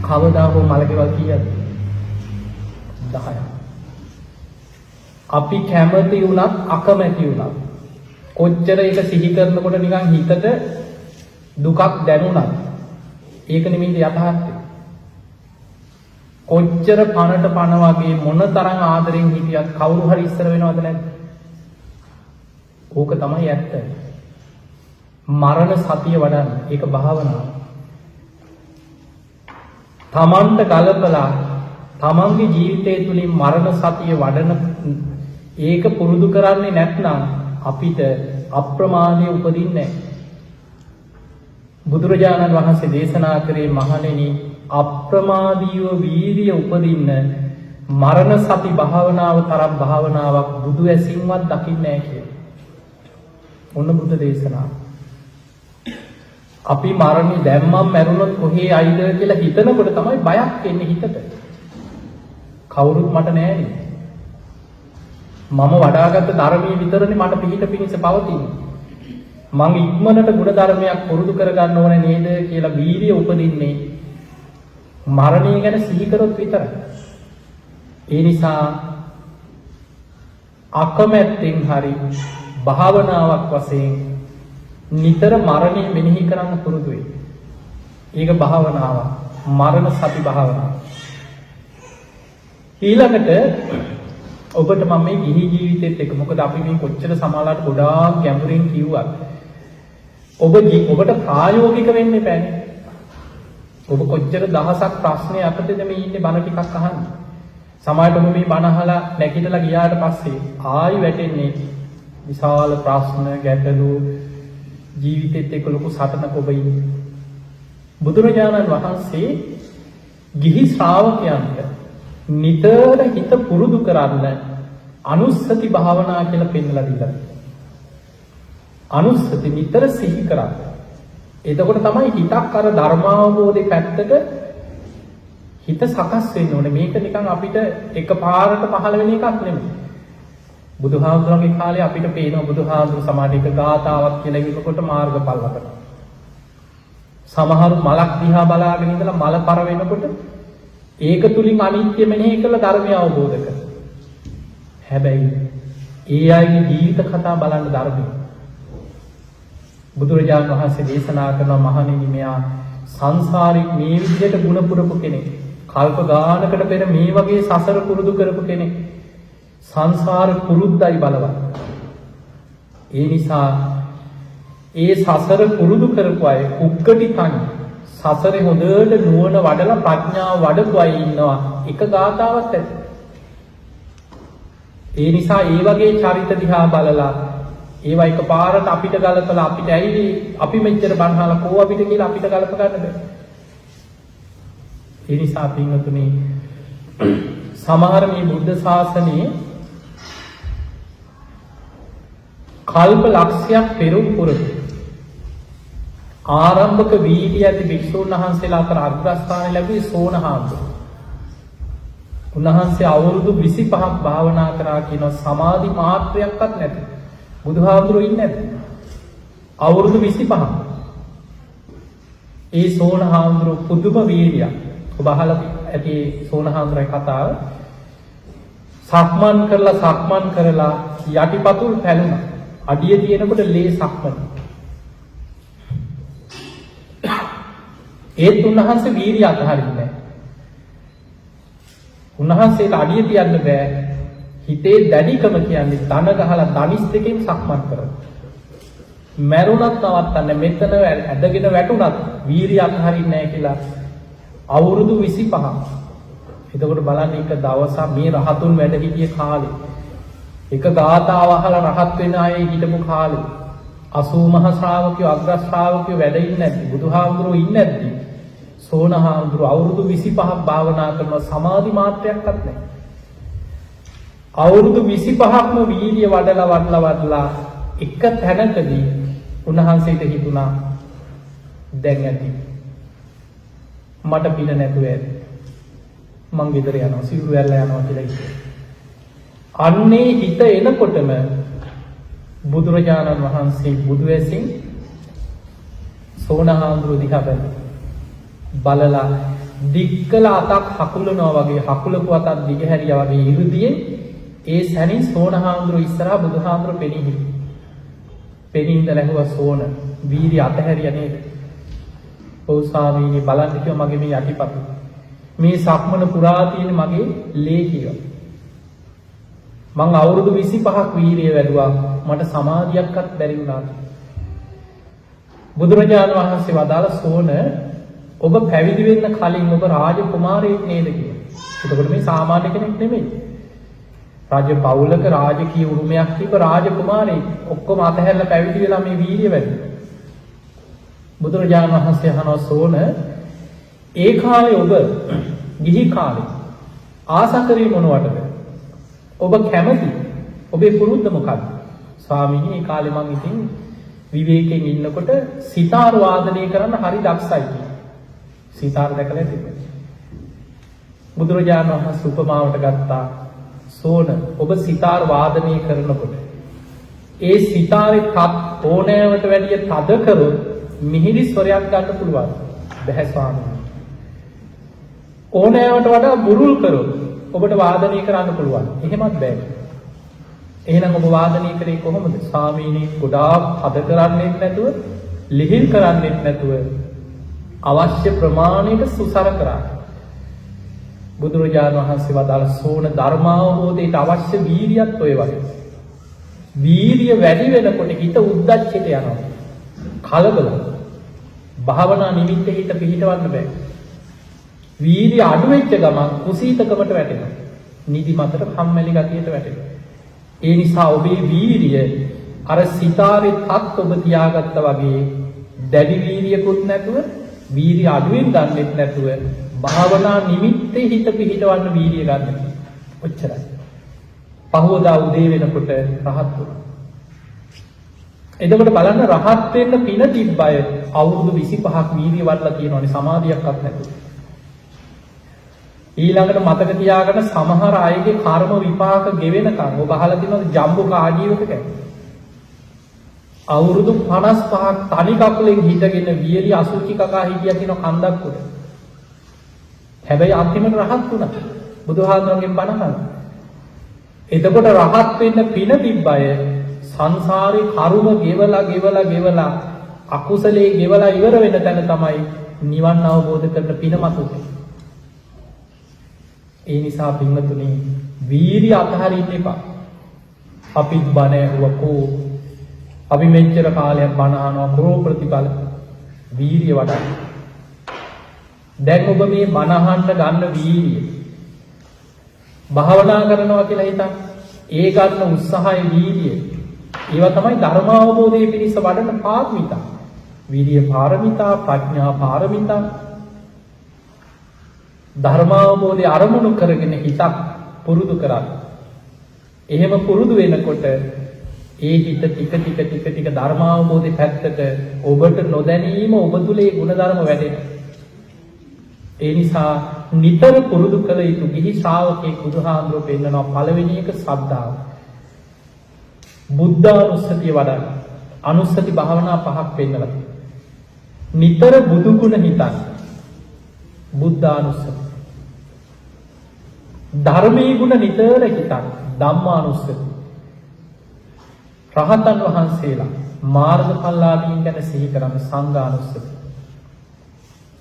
කවදා හෝ මලකෙවල් කීයද? 10ක්. අපි කැමති වුණත් අකමැති වුණත් කොච්චර ඒක සිහි කරනකොට නිකන් හිතට දුකක් දැනුණත් ඒක නෙමෙයි යථාර්ථය. කොච්චර පණට පණ වගේ මොනතරම් ආදරෙන් හිටියත් කවුරු හරි ඉස්සර වෙනවද නැද්ද? ඕක තමයි ඇත්ත. මරණ සතිය වඩන්න ඒක භාවනාව. තමන්ට ගලපලා තමන්ගේ ජීවිතය තුළින් මරණ සතිය වඩන ඒක පුරුදු කරන්නේ නැත්නම් අපිට අප්‍රමාදය උපදින්නේ නැහැ. බුදුරජාණන් වහන්සේ දේශනා කරේ මහණෙනි අප්‍රමාදීව වීරිය උපදින්න මරණ සති භාවනාව තරම් භාවනාවක් බුදු ඇසින්වත් දකින්නේ නැහැ කියලා. ඔන්න බුද්ධ දේශනාව. අපි මරණය දැම්මම මැරුණොත් කොහේ අයිද කියලා හිතනකොට තමයි බයක් එන්නේ හිතට. කවුරුත් මට නෑනේ. මම වඩාගත් ධර්මයේ විතරනේ මට පිහිට පිණිස පවතින්නේ. මං ඉක්මනට ගුණ ධර්මයක් පුරුදු කරගන්න ඕනේ නේද කියලා වීරිය උපදින්නේ මරණය ගැන සිහි කරොත් විතරයි. ඒ නිසා අකමැත්තෙන් හරි භාවනාවක් වශයෙන් නිතර මරණය මෙනෙහි කරන්න පුරුදු වෙයි. ඒක භාවනාවක්. මරණ සති භාවනාව. ඊළඟට ඔබට මම මේ ගිහි ජීවිතෙත් එක මොකද අපි මේ කොච්චර සමාලාට ගොඩාක් ගැඹුරින් කිව්වත් ඔබට ප්‍රායෝගික වෙන්න එපානේ. ඔබ කොච්චර දහසක් ප්‍රශ්න යටතේද මේ ඉන්නේ බණ ටිකක් අහන්න. සමහරවිට ඔබ මේ බණ අහලා නැගිටලා ගියාට පස්සේ ආයි වැටෙන්නේ විශාල ප්‍රශ්න ගැටලු ජීවිතෙත් එක්ක ලොකු සටනක ඔබ ඉන්නේ. බුදුරජාණන් වහන්සේ ගිහි ශ්‍රාවකයන්ට නිතර හිත පුරුදු කරන්න අනුස්සති භාවනා කියලා පෙන්නලා දීලා. අනුස්සති නිතර සිහි කරන්න. එතකොට තමයි හිතක් අර ධර්මාවබෝධයේ පැත්තට හිත සකස් වෙන්න ඕනේ. මේක නිකන් අපිට එකපාරට පහළ වෙන එකක් නෙමෙයි. බුදුහාමුදුරන්ගේ කාලේ අපිට පේනවා බුදුහාමුදුරු සමාධි එක ගාතාවක් කියලා කියනකොට මාර්ගඵල ලබනවා. සමහරු මලක් දිහා බලාගෙන ඉඳලා මල පර වෙනකොට ඒක තුලින් අනිත්‍ය මෙනෙහි කරලා ධර්මය අවබෝධ කරගන්න. හැබැයි ඒ අයගේ ජීවිත කතා බලන්න ධර්මය. බුදුරජාණන් වහන්සේ දේශනා කරන මහණෙනි මෙයා සංසාරේ මේ විදිහට ගුණ පුරපු කෙනෙක්. කල්ප ගානකට පෙර මේ වගේ සසර පුරුදු කරපු කෙනෙක්. සංසාර පුරුද්දයි බලවත්. ඒ නිසා ඒ සසර පුරුදු කරපු අය උක්කටි තනි සසරේ හොඳට නුවණ වඩලා ප්‍රඥාව වඩපු අය ඉන්නවා එක ගාතාවක් ඇති. ඒ නිසා ඒ වගේ චරිත දිහා බලලා ඒවා එකපාරට අපිට ගලපලා අපිට ඇයි අපි මෙච්චර බණහලා කෝ අපිට කියලා අපිට ගලප ගන්න බෑ. ඒ නිසා පින්වතුනි සමහර මේ බුද්ධ ශාසනයේ කල්ප ලක්ෂයක් පෙරම් පුරපු ආරම්භක වීර්ය ඇති භික්ෂුන් වහන්සේලා අතර අග්‍රස්ථාන ලැබුවේ සෝන හාමුදුරුවෝ. උන්වහන්සේ අවුරුදු 25ක් භාවනා කරා කියන සමාධි මාත්‍රයක්වත් නැති. බුදුහාමුදුරුවෝ ඉන්නේ නැති. අවුරුදු 25ක්. ඒ සෝන හාමුදුරුවෝ පුදුම වීර්යයක්. ඔබ අහලා ඇති සෝන හාමුදුරුවෝ කතාව. සක්මන් කරලා යටිපතුල් පැලුණා. අඩිය තියෙනකොට ලේ සක්මන. ඒත් උන්වහන්සේ වීර්යය අතහරින්නේ නැහැ. උන්වහන්සේට අඩිය තියන්න බෑ. හිතේ දැඩිකම කියන්නේ ධන ගහලා ධනිස් දෙකෙන් සක්මන් කරනවා. මැරුණත් නවත්තන්න මෙතන ඇදගෙන වැටුණත් වීර්යය අතහරින්නේ නැහැ කියලා අවුරුදු 25ක්. එතකොට බලන්න එක දවසක් මේ රහතුන් වැඩ හිටිය කාලේ එක ගාථාව අහලා රහත් වෙන අය හිටපු කාලේ 80 මහ ශ්‍රාවකයෝ අග්‍ර ශ්‍රාවකයෝ වැඩ ඉන්නේ නැති බුදුහාමුදුරුවෝ ඉන්නේ නැති සෝන හාමුදුරුවෝ අවුරුදු 25ක් භාවනා කරන සමාධි මාත්‍රයක්වත් නැහැ. අවුරුදු 25ක්ම වීර්ය වඩලා එක තැනකදී උන්වහන්සේට හිතුණා දැන් ඇති මට පින නැතුව ඇති. මං ගෙදර යනවා සිවුරු ඇල්ල යනවා කියලා හිතුවා. අන්නේ හිත එනකොටම බුදුරජාණන් වහන්සේ බුදු ඇසින් සෝනහාමුදුරුවෝ දිහා බලලා දික්කල අතක් හකුලනවා වගේ හකුලපු අතක් දිගහැරියා වගේ ඉරුදියේ ඒ සැනින් සෝනහාමුදුරුවෝ ඉස්සරහා බුදුහාමුදුරුවෝ පෙනී හිටියා. පෙනී ඉඳලා ඇහුවා සෝන වීර්ය අතහැරියා නේද? ඔව් ස්වාමීනි බලන්න කිව්වා මගේ මේ යටිපතුල. මේ සක්මන පුරා තියෙන මගේ ලේ කියලා. මං අවුරුදු 25ක් වීර්යය වැඩුවා මට සමාධියක්වත් බැරි වුණා. බුදුරජාණන් වහන්සේ වදාළ සෝන ඔබ පැවිදි වෙන්න කලින් ඔබ රාජකුමාරයෙක් නේද කියලා. එතකොට මේ සාමාන්‍ය කෙනෙක් නෙමෙයි. රාජ පවුලක රාජකීය උරුමයක් තිබ්බ රාජකුමාරයෙක්. ඔක්කොම අතහැරලා පැවිදි වෙලා මේ වීර්යය වැඩි. බුදුරජාණන් වහන්සේ අහනවා සෝන ඒ කාලේ ඔබ ගිහි කාලේ ආසා කරේ මොනවටද? ඔබ කැමති ඔබේ පුරුද්ද මොකක්ද? ස්වාමීනි මේ කාලේ මං ඉතින් විවේකයෙන් ඉන්නකොට සිතාර වාදනය කරන්න හරි දක්ෂයි කියලා. සිතාර දැකලා තිබෙනවා. බුදුරජාණන් වහන්සේ උපමාවට ගත්තා සෝන ඔබ සිතාර වාදනය කරනකොට ඒ සිතාරේ තත් ඕනෑමට වැඩිය තද කරොත් මිහිරි ස්වරයක් ගන්න පුළුවන්. බැහැ ස්වාමීනි. ඕනෑමට වඩා බුරුල් කරොත් ඔබට වාදනය කරන්න පුළුවන්. එහෙමත් බෑ. එහෙනම් ඔබ වාදනය කරේ කොහොමද? ස්වාමීනි ගොඩාක් හද කරන්නේත් නැතුව, ලිහිල් කරන්නේත් නැතුව අවශ්‍ය ප්‍රමාණයට සුසර කරා. බුදුරජාණන් වහන්සේ වදාළ සෝන ධර්මාවබෝධයට අවශ්‍ය වීරියත් ඔය වගේ. වීරිය වැඩි වෙනකොට හිත උද්දච්චයට යනවා. කලබල. භාවනා නිමිත්ත හිත පිහිටවන්න බෑ. වීරිය අඩු වෙච්ච ගමන් කුසීතකමට වැටෙනවා. නිදි මතට කම්මැලි ගතියට වැටෙනවා. ඒ නිසා ඔබේ වීරිය අර සිතාරේ තත් ඔබ තියාගත්තා වගේ දැඩි වීරියකුත් නැතුව වීරිය අඩුවෙන් ගන්නෙත් නැතුව භාවනා නිමිත්තේ හිත පිහිටවන්න වීරිය ගන්න. ඔච්චරයි. පහවදා උදේ වෙනකොට රහත් වුණා. එතකොට බලන්න රහත් වෙන්න පින තිබ්බය අවුරුදු 25ක් වීරිය වඩලා තියෙනවානේ සමාධියක්වත් නැතුව. ඊළඟට මතක තියාගන්න සමහර අයගේ කර්ම විපාක ගෙවෙනකම් ඔබ අහලා තියෙනවද ජම්බුක ආජීවක ගැන? අවුරුදු 55ක් තනි කකුලෙන් හිටගෙන වියලි අසුචි කකා හිටියා කියන කන්දක් උඩ. හැබැයි අන්තිමට රහත් වුණා. බුදුහාමුදුරන්ගෙන් බණ අහලා. එතකොට රහත් වෙන්න පින තිබ්බය සංසාරේ කර්ම ගෙවලා අකුසලේ ගෙවලා ඉවර වෙන තැන තමයි නිවන් අවබෝධ කරන පින මතුනේ. ඒ නිසා පින්වතුනි වීරිය අතහරින්න එපා. අපි බණ ඇහුවකෝ අපි මෙච්චර කාලයක් බණ අහනවා කරෝ ප්‍රතිඵල වීරිය වඩන්න. දැන් ඔබ මේ බණ අහන්න ගන්න වීරිය භාවනා කරනවා කියලා හිතන්න. ඒ ගන්න උත්සාහය වීරිය ඒවා තමයි ධර්ම අවබෝධයේ පිණිස වඩන පාරමිතා. වීරිය පාරමිතා, ප්‍රඥා පාරමිතා. ධර්මාවබෝධය අරමුණු කරගෙන හිතක් පුරුදු කරා. එහෙම පුරුදු වෙනකොට ඒ හිත ටික ධර්මාවබෝධය පැත්තට ඔබට නොදැනීම ඔබ තුලේ ගුණධර්ම වැඩෙනවා. ඒ නිසා නිතර පුරුදු කළ යුතු ගිහි ශ්‍රාවකෙක් බුදුහාමුදුරුවෝ පෙන්නනවා පළවෙනි එක ශ්‍රද්ධාව. බුද්ධානුස්සතිය වඩන්න. අනුස්සති භාවනා 5ක් පෙන්නලා. නිතර බුදු ගුණ හිතන්න. බුද්ධානුස්සති. ධර්මයේ ගුණ නිතර හිතන්න. ධම්මානුස්සති. රහතන් වහන්සේලා මාර්ගඵලලාභීන් ගැන සිහි කරන සංඝානුස්සති.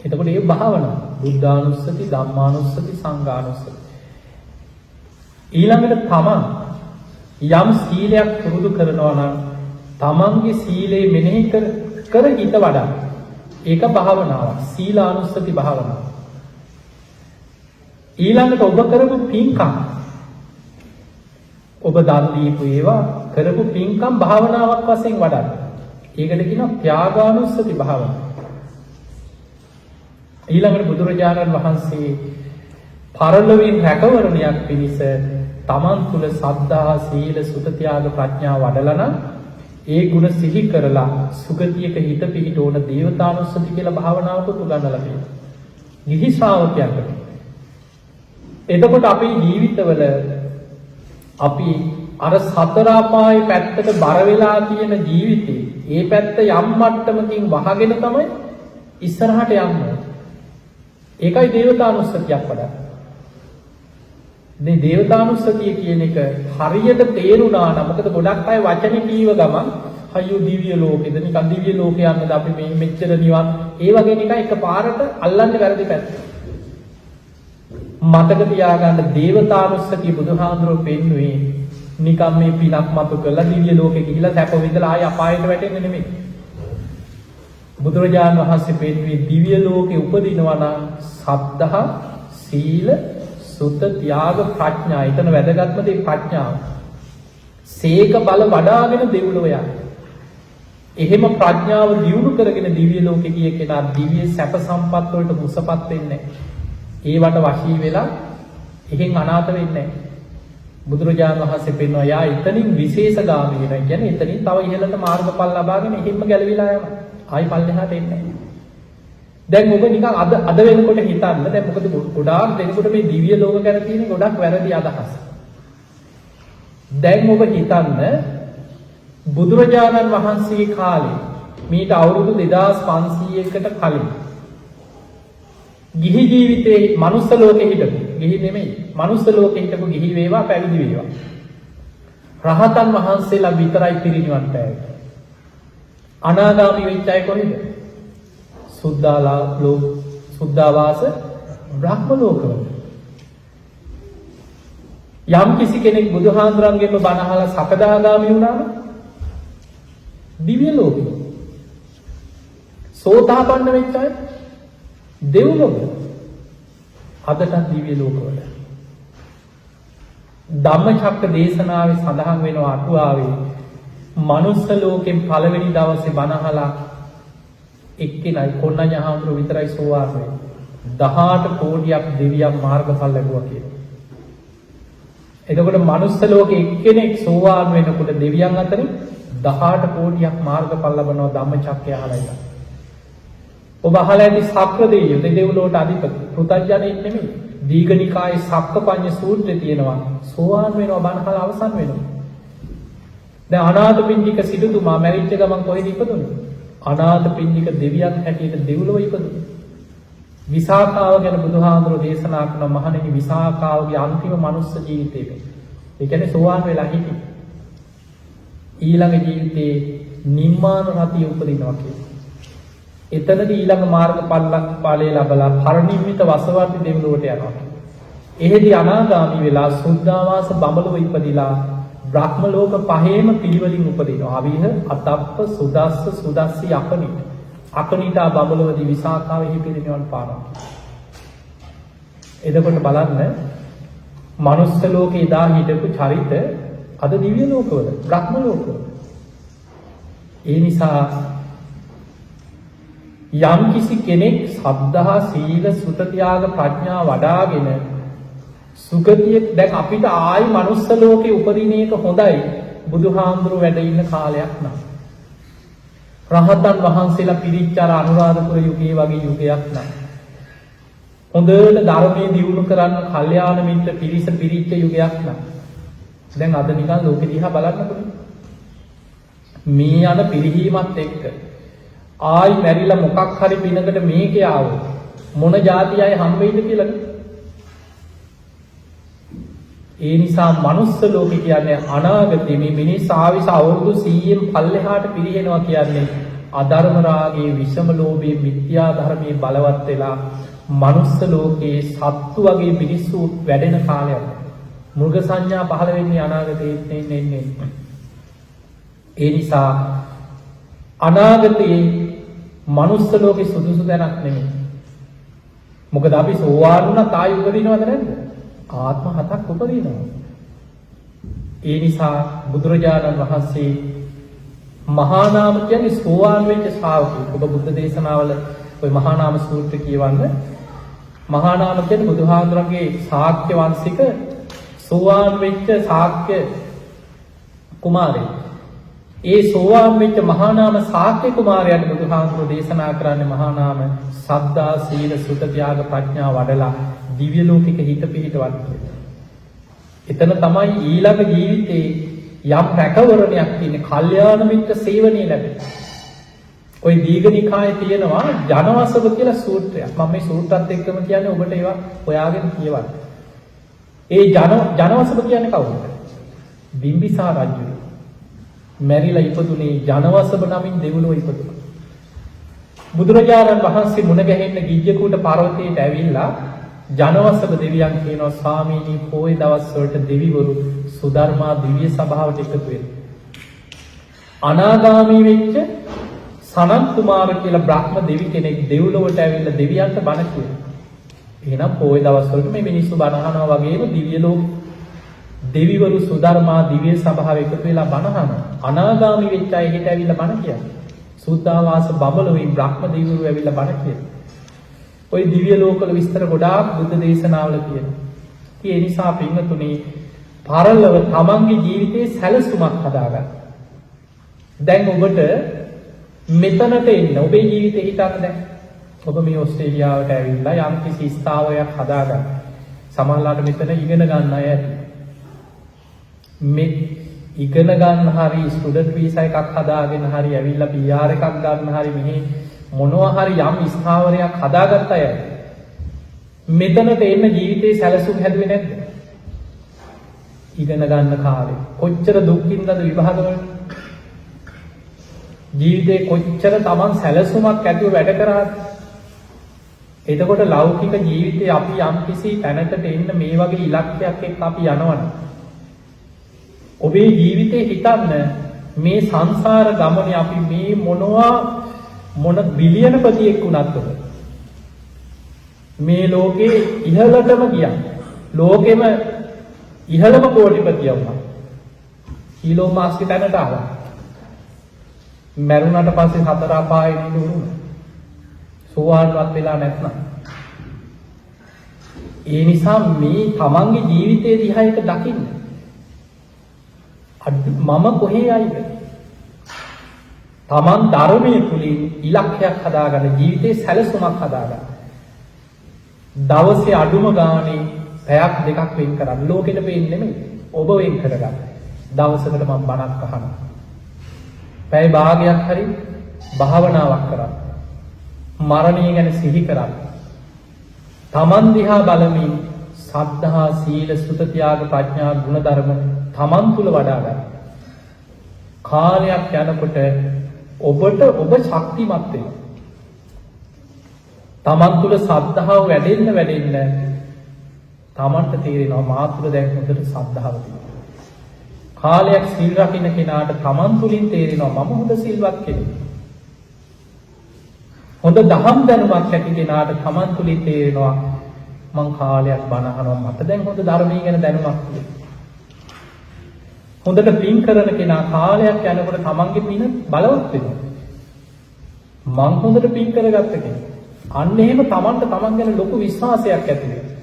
එතකොට මේ භාවනාව බුද්ධානුස්සති, ධම්මානුස්සති, සංඝානුස්සති. ඊළඟට තමන් යම් සීලයක් පුරුදු කරනවා නම් තමන්ගේ සීලය මෙනෙහි කර හිත වඩා. ඒක භාවනාවක්. සීලානුස්සති භාවනාව. ඊළඟට ඔබ කරපු පින්කම් ඔබ දන් දීපු ඒවා කරපු පින්කම් භාවනාවක් වශයෙන් වඩන්න. ඒකට කියනවා ත්‍යාගානුස්සති භාවනාව. ඊළඟට බුදුරජාණන් වහන්සේ පරලොවින් රැකවරණයක් පිණිස තමන් තුළ සද්ධා, සීල, සුත, ත්‍යාග, ප්‍රඥා වඩලා නම් ඒ ගුණ සිහි කරලා සුගතියක හිත පිහිට ඕන දේවතානුස්සති කියලා භාවනාවක උගන්වලා තියෙනවා. ගිහි ශ්‍රාවකයන්ට එතකොට අපේ ජීවිතවල අපි අර සතර අපායේ පැත්තට බර වෙලා තියෙන ජීවිතේ ඒ පැත්ත යම් මට්ටමකින් වහගෙන තමයි ඉස්සරහට යන්නේ. ඒකයි දේවතානුස්සතියක් වඩා. මේ දේවතානුස්සතිය කියන එක හරියට තේරුණා නම් මොකද ගොඩක් අය වචනේ කීව ගමන් අයියෝ දිව්‍ය ලෝකෙද නිකන් දිව්‍ය ලෝකේ යන්නද අපි මේ මෙච්චර නිවන් ඒ වගේ නිකන් එකපාරට අල්ලන්නේ වැරදි පැත්ත. මතක තියාගන්න දේවතානුස්සතිය බුදුහාඳුරෝ පෙන්වුවේ නිකම් මේ පිනක් මතු කරලා දිව්‍ය ලෝකෙ ගිහිලා සැප විඳලා ආය අපායට වැටෙන්නේ නෙමෙයි. බුදුරජාණන් වහන්සේ පෙන්වුවේ දිව්‍ය ලෝකෙ උපදිනවා නම් සද්ධා, සීල, සුත, ත්‍යාග, ප්‍රඥා. ඊතන වැදගත්ම දේ ප්‍රඥාව. සීක බල වඩාගෙන දෙව්ලොව යනවා. එහෙම ප්‍රඥාව දියුණු කරගෙන දිව්‍ය ලෝකෙ ගිය කෙනා දිව්‍ය සැප සම්පත් වලට මුසපත් වෙන්නේ නැහැ. ඒවට වශී වෙලා එහෙන් අනාථ වෙන්නේ නැහැ. බුදුරජාණන් වහන්සේ පෙන්වනවා යා එතනින් විශේෂගාමී වෙනවා. කියන්නේ එතනින් තව ඉහළට මාර්ගඵල ලබාගෙන එහෙම්ම ගැලවිලා යනවා. ආයි පල්ලෙහාට එන්නේ නැහැ. දැන් ඔබ නිකන් අද වෙනකොට හිතන්න දැන් මොකද ගොඩාක් දෙනකොට මේ දිව්‍ය ලෝක ගැන තියෙන ගොඩක් වැරදි අදහස්. දැන් ඔබ හිතන්න බුදුරජාණන් වහන්සේගේ කාලේ මීට අවුරුදු 2500කට කලින් ගිහි ජීවිතේ මනුස්ස ලෝකෙ හිටපු ගිහි නෙමෙයි මනුස්ස ලෝකෙ හිටපු ගිහි වේවා පැවිදි වේවා රහතන් වහන්සේලා විතරයි පිරිනිවන් පෑවේ. අනාගාමී වෙච්ච අය කොහෙද? සුද්ධාවාස බ්‍රහ්ම ලෝකවල. යම් කිසි කෙනෙක් බුදුහාඳුරන්ගෙම බණ අහලා සකදාගාමී වුණාම දිව්‍ය ලෝකෙ. සෝතාපන්න වෙච්ච අය දෙව්ලොව. අදට දිව්‍ය ලෝකවල. ධම්මචක්ක දේශනාවේ සඳහන් වෙනවා අටුවාවේ මනුස්ස ලෝකෙන් පළවෙනි දවසේ බණ අහලා එක්කෙනයි කොණ්ණඤ්ඤ හාමුදුරුවෝ විතරයි සෝවාන් වෙන්නේ. 18 කෝටියක් දෙවියන් මාර්ගඵල ලැබුවා කියලා. එතකොට මනුස්ස ලෝකෙ එක්කෙනෙක් සෝවාන් වෙනකොට දෙවියන් අතරින් 18 කෝටියක් මාර්ගඵල ලබනවා ධම්මචක්කය අහලා ඉන්න. ඔබ අහලා ඇති සක්‍ර දෙවියෝ දෙවිවලට අධිපති පෘථග්ජනෙක් නෙමෙයි. දීඝනිකායේ සක්කපඤ්ඤ සූත්‍රයේ තියෙනවා සෝවාන් වෙනවා බණ අහලා අවසන් වෙනවා. දැන් අනාථපිණ්ඩික සිටුතුමා මැරිච්ච ගමන් කොහෙද ඉපදුනේ? අනාථපිණ්ඩික දෙවියන් හැටියට දෙව්ලොව ඉපදුනේ. විසාකාව ගැන බුදුහාමුදුරෝ දේශනා කරන මහණෙනි විසාකාවගේ අන්තිම මනුස්ස ජීවිතේක. ඒ කියන්නේ සෝවාන් වෙලා හිටියේ. ඊළඟ ජීවිතේ නිම්මාන රතිය උපදිනවා කියන්නේ. එතනදී ඊළඟ මාර්ගඵලයේ ලැබලා පරිනිම්මිත වසවර්ති දෙවිලොවට යනවා. එහෙදි අනාගාමී වෙලා සුද්ධාවාස බඹලොව ඉපදිලා බ්‍රහ්ම ලෝක පහේම පිළිවෙලින් උපදිනවා. අවිහ, අතප්ප, සුදස්ස, සුදස්සි, අපනිත. අපනිතා බඹලොවදී විසාකාවෙහි පිරිනිවන් පානවා. එතකොට බලන්න මනුස්ස ලෝකේ එදා හිටපු චරිත අද දිව්‍ය ලෝකවල, බ්‍රහ්ම ලෝකවල. ඒ නිසා යම් කිසි කෙනෙක් සද්ධා, සීල, සුත, ත්‍යාග, ප්‍රඥා වඩාගෙන සුගතිය දැන් අපිට ආයි මනුස්ස ලෝකේ උපදින එක හොඳයි බුදුහාමුදුරුවෝ වැඩ ඉන්න කාලයක් නම්. රහතන් වහන්සේලා පිරිච්ච අර අනුරාධපුර යුගයේ වගේ යුගයක් නම්. හොඳට ධර්මයේ දියුණු කරන්න කල්යාණ මිත්‍ර පිරිස පිරිච්ච යුගයක් නම්. දැන් අද නිකන් ලෝකෙ දිහා බලන්නකො. මේ යන පිරිහීමත් එක්ක ආයි මැරිලා මොකක් හරි පිනකට මේකේ ආවොත් මොන જાති අය හම්බෙයිද කියලා. ඒ නිසා මනුස්ස ලෝකෙ කියන්නේ අනාගතේ මේ මිනිස් ආවිස අවුරුදු 100න් පල්ලෙහාට පිරිහෙනවා කියන්නේ අධර්ම රාගයේ විෂම ලෝභයේ මිත්‍යා ධර්මයේ බලවත් වෙලා මනුස්ස ලෝකේ සත්තු වගේ මිනිස්සු වැඩෙන කාලයක්. මෘග සංඥා පහළ වෙන්නේ අනාගතේ එන්නේ. ඒ නිසා අනාගතේ මනුස්ස ලෝකේ සුදුසු තැනක් නෙමෙයි. මොකද අපි සෝවාන් වුණා තායි උපදිනවද නැද්ද? ආත්ම 7ක් උපදිනවා. ඒ නිසා බුදුරජාණන් වහන්සේ මහා නාම කියන්නේ සෝවාන් වෙච්ච ශ්‍රාවකයෙක්. ඔබ බුද්ධ දේශනාවල ওই මහා නාම සූත්‍රය කියවන්න. මහා නාම කියන්නේ බුදුහාඳුරන්ගේ ශාක්‍ය වංශික සෝවාන් වෙච්ච ශාක්‍ය කුමාරයෙක්. ඒ සෝවාන් වෙච්ච මහා නාම ශාක්‍ය කුමාරයාට බුදුහාඳුරෝ දේශනා කරන්නේ මහා නාම සද්ධා, සීල, සුත, ත්‍යාග, ප්‍රඥා වඩලා දිව්‍ය ලෝකික හිත පිහිටවන්න කියලා. එතන තමයි ඊළඟ ජීවිතේ යම් රැකවරණයක් තියෙන කල්යාණ මිත්‍ර සේවනයේ ලැබෙන. ওই දීඝනිකායේ තියෙනවා ජනවසව කියලා සූත්‍රයක්. මම මේ සූත්‍රات එක්කම කියන්නේ ඔබට ඒවා හොයාගෙන කියවන්න. ඒ ජනවසව කියන්නේ කවුද? බිම්බිසාර රජු. මැරිලා ඉපදුනේ ජනවසව නමින් දෙව්ලොව ඉපදුනා. බුදුරජාණන් වහන්සේ මුණ ගැහෙන්න ගිජ්ජකූට පර්වතයට ඇවිල්ලා ජනවසව දෙවියන් කියනවා ස්වාමීනි පොයි දවස් වලට දෙවිවරු සුධර්මා දිව්‍ය සභාවට එකතු වෙනවා. අනාගාමී වෙච්ච සනත් කුමාර කියලා බ්‍රහ්ම දෙවි කෙනෙක් දෙව්ලොවට ඇවිල්ලා දෙවියන්ට බණ කියනවා. එහෙනම් පොයි දවස් වලට මේ මිනිස්සු බණ අහනවා වගේම දිව්‍ය ලෝක දෙවිවරු සුධර්මා දිව්‍ය සභාවේ එකතු වෙලා බණ අහනවා. අනාගාමී වෙච්ච අය හෙට ඇවිල්ලා බණ කියනවා. සුද්ධාවාස බඹලොවින් බ්‍රහ්ම දෙවිවරු ඇවිල්ලා බණ කියනවා. ওই දිව්‍ය ලෝකවල විස්තර ගොඩාක් බුද්ධ දේශනාවල තියෙනවා. ඒ නිසා පින්වතුනි පරලොව තමන්ගේ ජීවිතේ සැලසුමක් හදාගන්න. දැන් ඔබට මෙතනට එන්න ඔබේ ජීවිතේ හිතන්න දැන් ඔබ මේ ඕස්ට්‍රේලියාවට ඇවිල්ලා යම් කිසි ස්ථාවරයක් හදාගන්න. සමහරවිට මෙතන ඉගෙන ගන්න අය ඇති. මේ ඉගෙන ගන්න හරි ස්ටුඩන්ට් වීසා එකක් හදාගෙන හරි ඇවිල්ලා PR එකක් ගන්න හරි මෙහි මොනවා හරි යම් ස්ථාවරයක් හදාගත්ත අය මෙතනට එන්න ජීවිතේ සැලසුම් හැදුවේ නැද්ද? ඉගෙන ගන්න කාලේ කොච්චර දුක් විඳලාද විභාග වලට? ජීවිතේ කොච්චර Taman සැලසුමක් ඇතුව වැඩ කරාද? එතකොට ලෞකික ජීවිතේ අපි යම් කිසි තැනකට එන්න මේ වගේ ඉලක්කයක් එක්ක අපි යනවනේ. ඔබේ ජීවිතේ හිතන්න මේ සංසාර ගමනේ අපි මේ මොන බිලියනපතියෙක් වුණත් ඔබ මේ ලෝකේ ඉහළටම ගියා. ලෝකෙම ඉහළම කෝටිපතිය වුණා. ඊලෝන් මාස්ක් තැනට ආවා. මැරුණාට පස්සේ හතර අපායේ නුරුන. සෝවාන්වත් වෙලා නැත්නම්. ඒ නිසා මේ තමන්ගේ ජීවිතයේ දිහා එක දකින්න. මම කොහේ යයිද? තමන් ධර්මයේ තුලින් ඉලක්කයක් හදාගන්න ජීවිතේ සැලසුමක් හදාගන්න. දවසේ අඩුම ගානේ පැයක් දෙකක් වෙන් කරන්න. ලෝකෙට පේන්නේ නෙමෙයි. ඔබ වෙන් කරගන්න. දවසකට මම බණක් අහනවා. පැය භාගයක් හරි භාවනාවක් කරන්න. මරණය ගැන සිහි කරන්න. තමන් දිහා බලමින් සද්ධා සීල සුත ත්‍යාග ප්‍රඥා ගුණ ධර්ම තමන් තුල වඩා ගන්න. කාලයක් යනකොට ඔබට ඔබ ශක්තිමත් වෙනවා. තමන් තුල සද්ධාව වැඩෙන්න තමන්ට තේරෙනවා මා තුල දැන් හොඳට සද්ධාව තියෙනවා. කාලයක් සීල් රකින්න කෙනාට තමන් තුලින් තේරෙනවා මම හොඳ සිල්වත් කෙනෙක්. හොඳ දහම් දැනුමක් ඇති කෙනාට තමන් තුලින් තේරෙනවා මං කාලයක් බණ අහනවා මට දැන් හොඳ ධර්මයේ ගැන දැනුමක් තියෙනවා. හොඳට පින් කරන කෙනා කාලයක් යනකොට තමන්ගේ පින බලවත් වෙනවා. මං හොඳට පින් කරගත්ත කෙනෙක්. අන්න එහෙම තමන්ට තමන් ගැන ලොකු විශ්වාසයක් ඇති වෙනවා.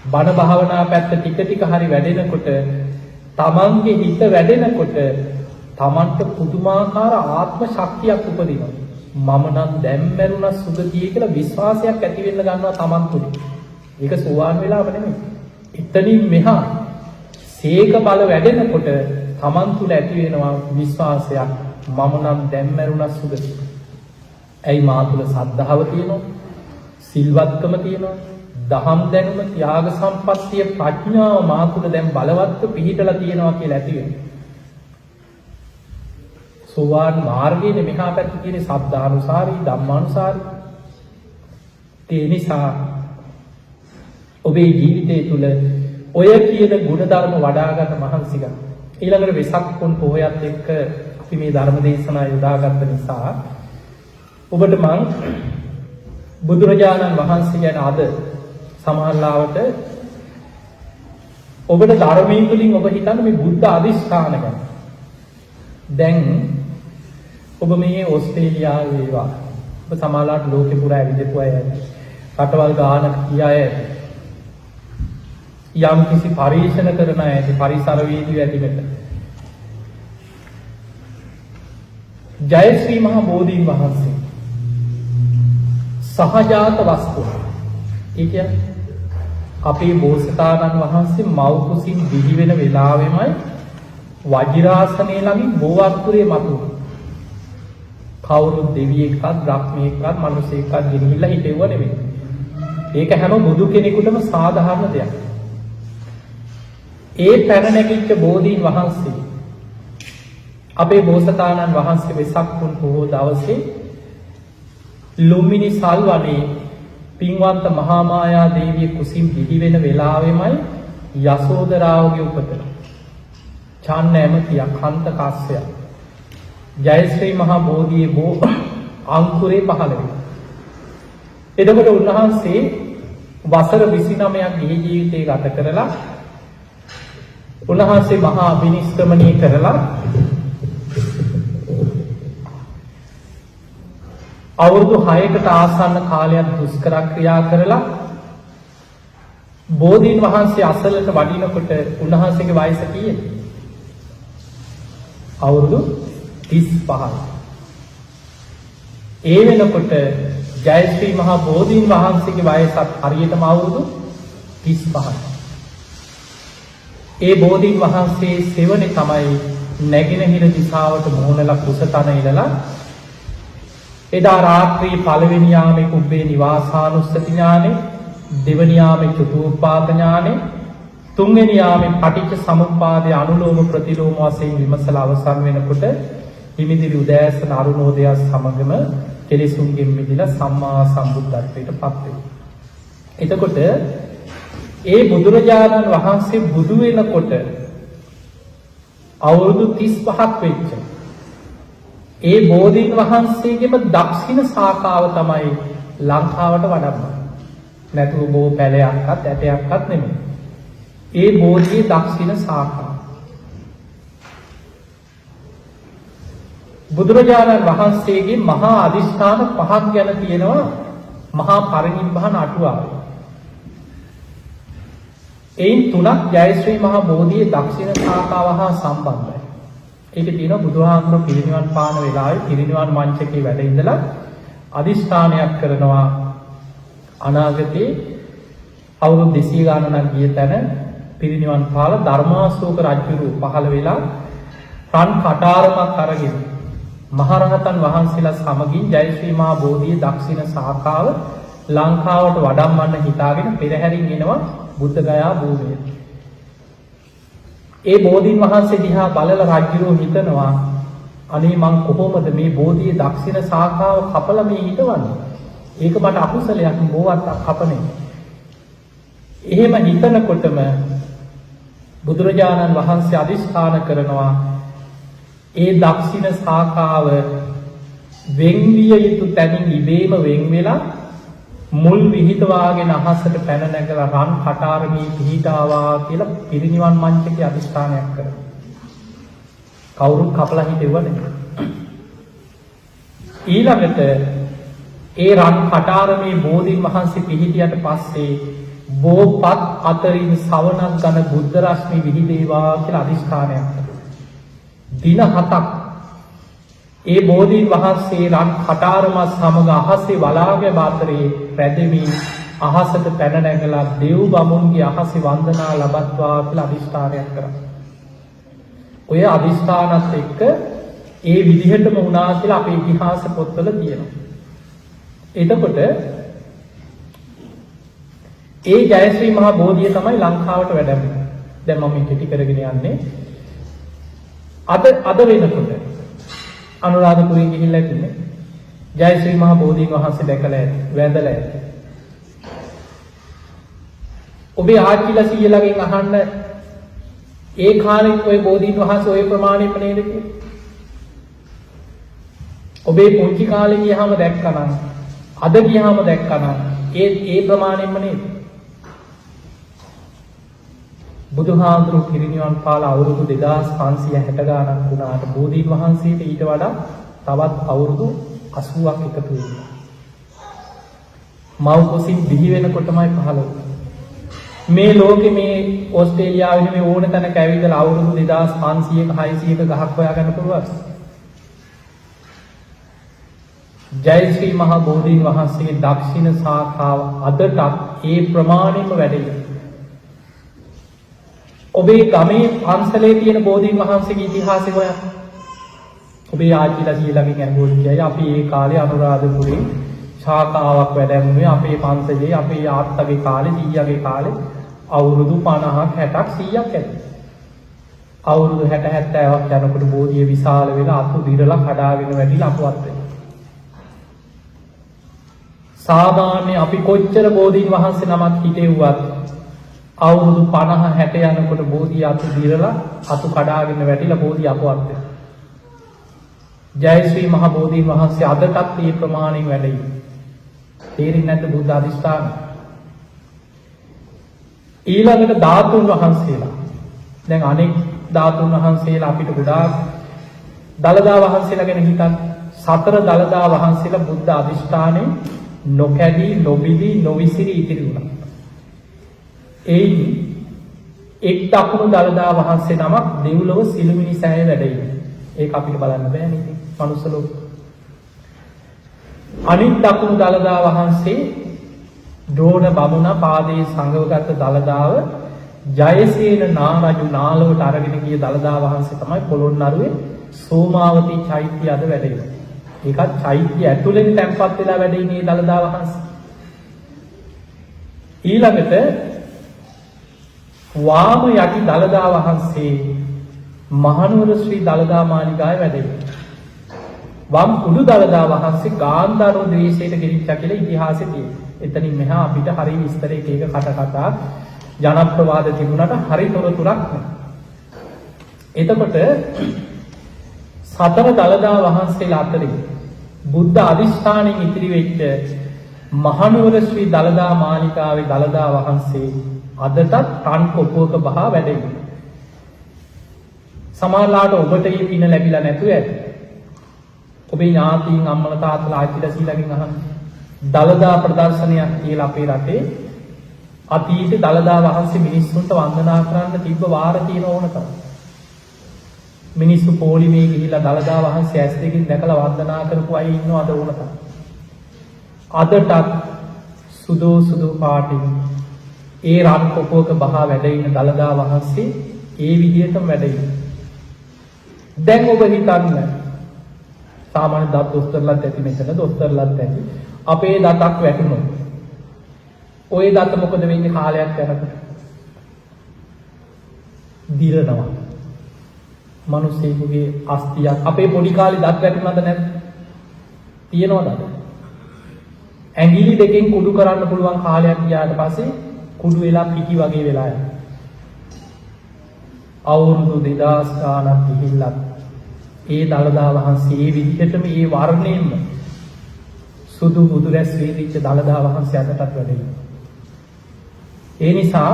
බණ භාවනා පැත්ත ටික ටික හරි වැඩෙනකොට තමන්ගේ හිත වැඩෙනකොට තමන්ට පුදුමාකාර ආත්ම ශක්තියක් උපදිනවා. මම නම් දැන් මරුණා සුගතිය කියලා විශ්වාසයක් ඇති වෙන්න ගන්නවා තමන් තුළ. ඒක සෝවාන් වෙලාව නෙමෙයි. එතනින් මෙහා සීක බල වැඩෙනකොට තමන් තුළ ඇති වෙනවා විශ්වාසයක් මම නම් දැන් මරුණා සුගතිය. ඇයි මා තුළ සද්ධාව තියෙනවා, සිල්වත්කම තියෙනවා, දහම් දැනුම, ත්‍යාග සම්පත්තිය, ප්‍රඥාව මා තුළ දැන් බලවත්ව පිහිටලා තියෙනවා කියලා ඇති වෙනවා. සෝවාන් මාර්ගයේ මෙහා පැත්තේ තියෙන සද්ධානුසාරී, ධම්මානුසාරී. ඒ නිසා ඔබේ ජීවිතය තුළ ඔය කියන ගුණ ධර්ම වඩා ගන්න මහන්සි ගන්න. ඊළඟට වෙසක් පොන් පොහොයත් එක්ක අපි මේ ධර්ම දේශනා යොදාගත්ත නිසා ඔබට මං බුදුරජාණන් වහන්සේ ගැන අද සමහරවිට ඔබට ධර්මයෙන් තුලින් ඔබ හිතන්නේ මේ බුද්ධ අධිෂ්ඨාන ගැන. දැන් ඔබ මේ ඕස්ට්‍රේලියාවේ වේවා ඔබ සමහරවිට ලෝකෙ පුරා ඇවිදපු අය රටවල් ගානක් කිය අය යම් කිසි පරීක්ෂණ කරන අය පරිසරවේදී ඇතිවෙත ජයශ්‍රී මහ බෝධීන් වහන්සේ සහජාත වස්තුව. ඒ කියන්නේ අපේ බෝසතාණන් වහන්සේ මව් කුසින් දිවි වෙන වෙලාවෙමයි වජිරාසනයේ ළඟින් බෝවත්පුරේ මතුවුනේ. කවුරුත් දෙවියෙක්වත් බ්‍රහ්මයෙක්වත් මිනිසෙක්වත් ගෙනහිල්ලා හිටෙව්ව නෙමෙයි. ඒක හැම බුදු කෙනෙකුටම සාධාරණ දෙයක්. ඒ පැන නැගිච්ච බෝධීන් වහන්සේ අපේ බෝසතාණන් වහන්සේ වෙසක් පුන් පොහෝ දවසේ ලුම්බිනි සල්වනේ පින්වන්ත මහා මායා දේවිය කුසින් දිවි වෙන වෙලාවෙමයි යසෝදරාවගේ උපත. චන්න ඇමතිය කන්ත කස්සය ජයශ්‍රී මහා බෝධියේ බෝ අංකුරේ පහළ වෙනවා. එතකොට උන්වහන්සේ වසර 29ක් ගිහි ජීවිතය ගත කරලා උන්වහන්සේ මහා අභිනිෂ්ක්‍රමණය කරලා අවුරුදු 6කට ආසන්න කාලයක් දුෂ්කර ක්‍රියා කරලා බෝධීන් වහන්සේ අසලට වඩිනකොට උන්වහන්සේගේ වයස කීයද? අවුරුදු 35යි. ඒ වෙනකොට ජයශ්‍රී මහා බෝධීන් වහන්සේගේ වයසත් හරියටම අවුරුදු 35යි. ඒ බෝධීන් වහන්සේ සෙවණේ තමයි නැගෙනහිර දිශාවට මුහුණලා කුසතන ඉඳලා එදා රාත්‍රී පළවෙනි යාමේ කුබ්බේ නිවාසානුස්සති ඥානෙ, දෙවැනි යාමේ චතුූපාද ඥානෙ, තුන්වෙනි යාමේ පටිච්ච සමුප්පාදයේ අනුලෝම ප්‍රතිලෝම වශයෙන් විමසලා අවසන් වෙනකොට හිමිදිරි උදෑසන අරුණෝදය සමගම කෙලෙසුන්ගෙන් මිදලා සම්මා සම්බුද්ධත්වයට පත් වෙනවා. එතකොට ඒ බුදුරජාණන් වහන්සේ බුදු වෙනකොට අවුරුදු 35ක් වෙච්ච ඒ බෝධීන් වහන්සේගේම දක්ෂිණ ශාඛාව තමයි ලංකාවට වඩම්මන්නේ. නැතුව බෝ පැලයක්වත් ඇටයක්වත් නෙමෙයි. ඒ බෝධියේ දක්ෂිණ ශාඛාව. බුදුරජාණන් වහන්සේගේ මහා අදිෂ්ඨාන පහක් ගැන තියෙනවා මහා පරිනිබ්බාන අටුවාවේ. එයින් තුනක් ජයශ්‍රී මහා බෝධියේ දක්ෂිණ ශාඛාව හා සම්බන්ධයි. ඒක තියෙනවා බුදුහාමුදුරුවෝ පිරිනිවන් පාන වෙලාවේ පිරිනිවන් මංචකේ වැඩ ඉඳලා අදිෂ්ඨානයක් කරනවා අනාගතේ අවුරුදු 200 ගණනක් ගිය තැන පිරිනිවන් පාල ධර්මාශෝක රජුරු පහළ වෙලා රන් කටාරමක් අරගෙන මහරහතන් වහන්සේලා සමගින් ජයශ්‍රී මහා බෝධියේ දක්ෂිණ ශාඛාව ලංකාවට වඩම්මන්න හිතාගෙන පෙරහැරින් එනවා බුද්ධ ගයා භූමියට. ඒ බෝධීන් වහන්සේ දිහා බලලා රජුරෝ හිතනවා අනේ මං කොහොමද මේ බෝධියේ දක්ෂිණ ශාඛාව කපලා මේ හිටවන්නේ? ඒක මට අකුසලයක් බෝවත් කපන්නේ. එහෙම හිතනකොටම බුදුරජාණන් වහන්සේ අදිස්ථාන කරනවා ඒ දක්ෂිණ ශාඛාව වෙන්විය යුතු තැනින් ඉබේම වෙන් වෙලා මුල් විහිදවාගෙන අහසට පැන නැගලා රන් කටාරමී පිහිටාවා කියලා පිරිනිවන් මංචකේ අදිස්ථානයක් කරනවා. කවුරුත් කපලා හිටෙව්ව නෙමෙයි. ඊළඟට ඒ රන් කටාරමේ බෝධීන් වහන්සේ පිහිටියට පස්සේ බෝපත් අතරින් සවනක් ගන බුද්ධ රශ්මි විහිදේවා කියලා අදිස්ථානයක් කරනවා. දින 7ක් ඒ බෝධීන් වහන්සේ රන් කටාරම සමග අහසේ වලාගේ බාතරේ රැඳෙමින් අහසට පැන නැගලා දෙව් බමුණුගේ අහසේ වන්දනා ලබත්වා කියලා අදිස්ථානයක් කරා. ඔය අදිස්ථානත් එක්ක ඒ විදිහටම වුණා කියලා අපේ ඉතිහාස පොත්වල තියෙනවා. එතකොට ඒ ජයශ්‍රී මහා බෝධිය තමයි ලංකාවට වැඩමන්නේ. දැන් මම මේ කෙටි කරගෙන යන්නේ. අද වෙනකොට අනුරාධපුරේ ගිහිල්ලා ඉන්නේ. ජයශ්‍රී මහා බෝධීන් වහන්සේ දැකලා ඇති, වැඳලා ඇති. ඔබේ ආච්චිලා සීයලාගෙන් අහන්න ඒ කාලේ ඔය බෝධීන් වහන්සේ ඔය ප්‍රමාණයෙම නේද කියලා. ඔබේ පුංචි කාලේ ගියාම දැක්කනම් අද ගියාම දැක්කනම් ඒ ප්‍රමාණයෙම නේද? බුදුහාමුදුරුවෝ පිරිනිවන් පාලා අවුරුදු 2560 ගානක් වුණාට බෝධීන් වහන්සේට ඊට වඩා තවත් අවුරුදු 80ක් එකතු වෙනවා. මව් කුසින් දිවි වෙනකොටමයි පහළ වුණේ. මේ ලෝකේ මේ ඕස්ට්‍රේලියාවේ මේ ඕන තැනක ඇවිදලා අවුරුදු 2500ක 600ක ගහක් හොයාගන්න පුළුවන්. ජයශ්‍රී මහා බෝධීන් වහන්සේගේ දක්ෂිණ ශාඛාව අදටත් ඒ ප්‍රමාණයෙම වැඩ ඉන්නවා. ඔබේ ගමේ පන්සලේ තියෙන බෝධීන් වහන්සේගේ ඉතිහාසය හොයන්න. ඔබේ ආච්චිලා සීලාගෙන් අහගොත් කියයි අපි ඒ කාලේ අනුරාධපුරේ ශාඛාවක් වැඩමුවේ අපේ පන්සලේ අපේ ආත්තගේ කාලේ දීයාගේ කාලේ අවුරුදු 50ක් 60ක් 100ක් ඇති. අවුරුදු 60 70ක් යනකොට බෝධිය විශාල වෙලා අතු දිරලා කඩාගෙන වැටිලා අපවත් වෙනවා. සාමාන්‍ය අපි කොච්චර බෝධීන් වහන්සේ නමක් හිටෙව්වත් අවුරුදු 50 60 යනකොට බෝධිය අතු දිරලා අතු කඩාගෙන වැටිලා බෝධිය අපවත් වෙනවා. ජය ශ්‍රී මහ බෝධීන් වහන්සේ අදටත් මේ ප්‍රමාණයෙන් වැඩයි. තේරෙන්නේ නැද්ද බුද්ධ අධිෂ්ඨාන? ඊළඟට ධාතුන් වහන්සේලා. දැන් අනෙක් ධාතුන් වහන්සේලා අපිට ගොඩාක් දලදා වහන්සේලා ගැන හිතන්න. සතර දලදා වහන්සේලා බුද්ධ අධිෂ්ඨානයේ නොකැඩී නොබිදී නොවිසිරී ඉතිරි වුණා. එයින් එක් දකුණු දලදා වහන්සේ නමක් දෙව්ලොව සිළුමිණි සෑයේ වැඩ ඉන්නේ. ඒක අපිට බලන්න බෑ නේද? මනුස්ස ලෝක. අනිත් දකුණු දලදා වහන්සේ ඩෝන බමුණ පාදයේ සංගවගත දලදාව ජයසේන නාරජු නාලවට අරගෙන ගිය දලදා වහන්සේ තමයි පොළොන්නරුවේ සෝමාවතී චෛත්‍ය අද වැඩ ඉන්නේ. ඒකත් චෛත්‍ය ඇතුළෙන් තැන්පත් වෙලා වැඩ ඉන්නේ දලදා වහන්සේ. ඊළඟට වාම යටි දලදා වහන්සේ මහනුවර ශ්‍රී දලදා මාලිගාවේ වැඩ ඉන්නේ. වම් උඩු දලදා වහන්සේ ගාන්ධාර දේශයට ගෙනිච්චා කියලා ඉතිහාසෙ තියෙනවා. එතනින් මෙහා අපිට හරිය විස්තර එක කට කතා ජනප්‍රවාද තිබුණාට හරිය තොරතුරක් නැහැ. එතකොට සතර දලදා වහන්සේලා අතරින් බුද්ධ අධිෂ්ඨානයෙන් ඉතිරි වෙච්ච මහනුවර ශ්‍රී දලදා මාලිගාවේ දලදා වහන්සේ අදටත් රන් කොපුවක බහා වැඩ ඉන්නේ. සමහරලාට ඔබට මේ පින ලැබිලා නැතුව ඇති. ඔබේ ඥාතීන් අම්මලා තාත්තලා ආච්චිලා සීලාගෙන් අහන්න. දලදා ප්‍රදර්ශනයක් කියලා අපේ රටේ අතීතේ දලදා වහන්සේ මිනිස්සුන්ට වන්දනා කරන්න තිබ්බ වාර තියෙන ඕනකම. මිනිස්සු පොලිමේ ගිහිල්ලා දලදා වහන්සේ ඇස් දෙකින් දැකලා වන්දනා කරපු අය ඉන්නවද ඕනකම. අදටත් සුදු පාටින් ඒ රන් කොපුවක බහා වැඩ ඉන්න දලදා වහන්සේ ඒ විදිහටම වැඩ ඉන්නේ. දැන් ඔබ හිතන්න සාමාන්‍ය දත් දොස්තරලත් ඇති මෙතන දොස්තරලත් ඇති අපේ දතක් වැටුණොත් ඔය දත මොකද වෙන්නේ කාලයක් යනකොට? දිරනවා. මිනිස්සෙකුගේ අස්තියක් අපේ පොඩි කාලේ දත් වැටුණාද නැද්ද? තියෙනවද? ඇඟිලි දෙකෙන් කුඩු කරන්න පුළුවන් කාලයක් ගියාට පස්සේ කුඩු වෙලා පිටි වගේ වෙලා යනවා. අවුරුදු 2000 ගානක් ගිහිල්ලා ඒ දලදා වහන්සේ මේ විදිහටම මේ වර්ණයෙන්ම සුදු බුදුරැස් වේදිච්ච දලදා වහන්සේ අදටත් වැඩ ඉන්නවා. ඒ නිසා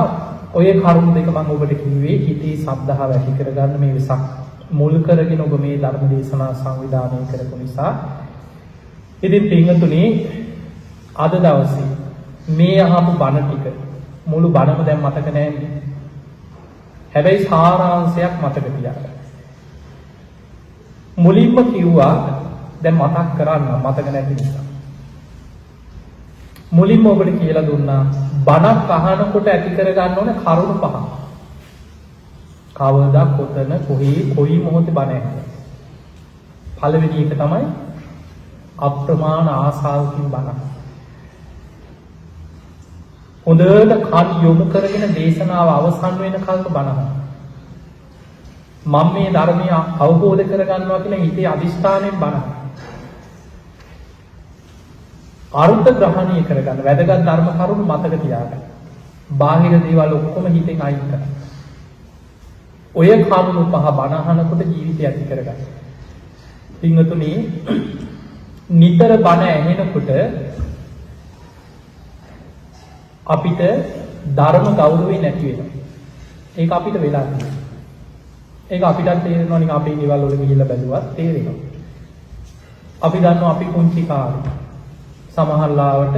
ඔය කරුණු දෙක මම ඔබට කිව්වේ හිතේ ශ්‍රද්ධාව ඇති කරගන්න මේ විසක් මුල් කරගෙන ඔබ මේ ධර්ම දේශනා සංවිධානය කරපු නිසා. ඉතින් පින්වතුනි අද දවසේ මේ අහපු බණ ටික මුළු බණම දැන් මතක නැහැ. හැබැයි සාරාංශයක් මතක තියාගන්න. මුලින්ම කිව්වා දැන් මතක් කරන්න මතක නැති නිසා. මුලින්ම ඔබට කියලා දුන්නා බණක් අහනකොට ඇති කරගන්න ඕන කරුණු පහ. කවදා කොතන කොයි මොහොතේ බණ ඇහෙන්නේ. පළවෙනි එක තමයි අප්‍රමාණ ආසාවකින් බණ. හොඳට කන් යොමු කරගෙන දේශනාව අවසන් වෙනකල්ම බණ. මම මේ ධර්මය අවබෝධ කරගන්නවා කියන හිතේ අදිෂ්ඨානයෙන් බණ. අර්ථ ග්‍රහණය කරගන්න වැදගත් ධර්ම කරුණු මතක තියාගන්න. බාහිර දේවල් ඔක්කොම හිතෙන් අයින් කරන්න. ඔය කරුණු පහ බණ අහනකොට ජීවිතය ඇති කරගන්න. පින්වතුනි නිතර බණ ඇහෙනකොට අපිට ධර්ම ගෞරවය නැති වෙනවා. ඒක අපිට වෙලා තියෙනවා. ඒක අපිටත් තේරෙනවා නිකන් අපේ ගෙවල් වල ගිහිල්ලා බැලුවත් තේරෙනවා. අපි දන්නවා අපි කුංචි කාලේ සමහරලාවට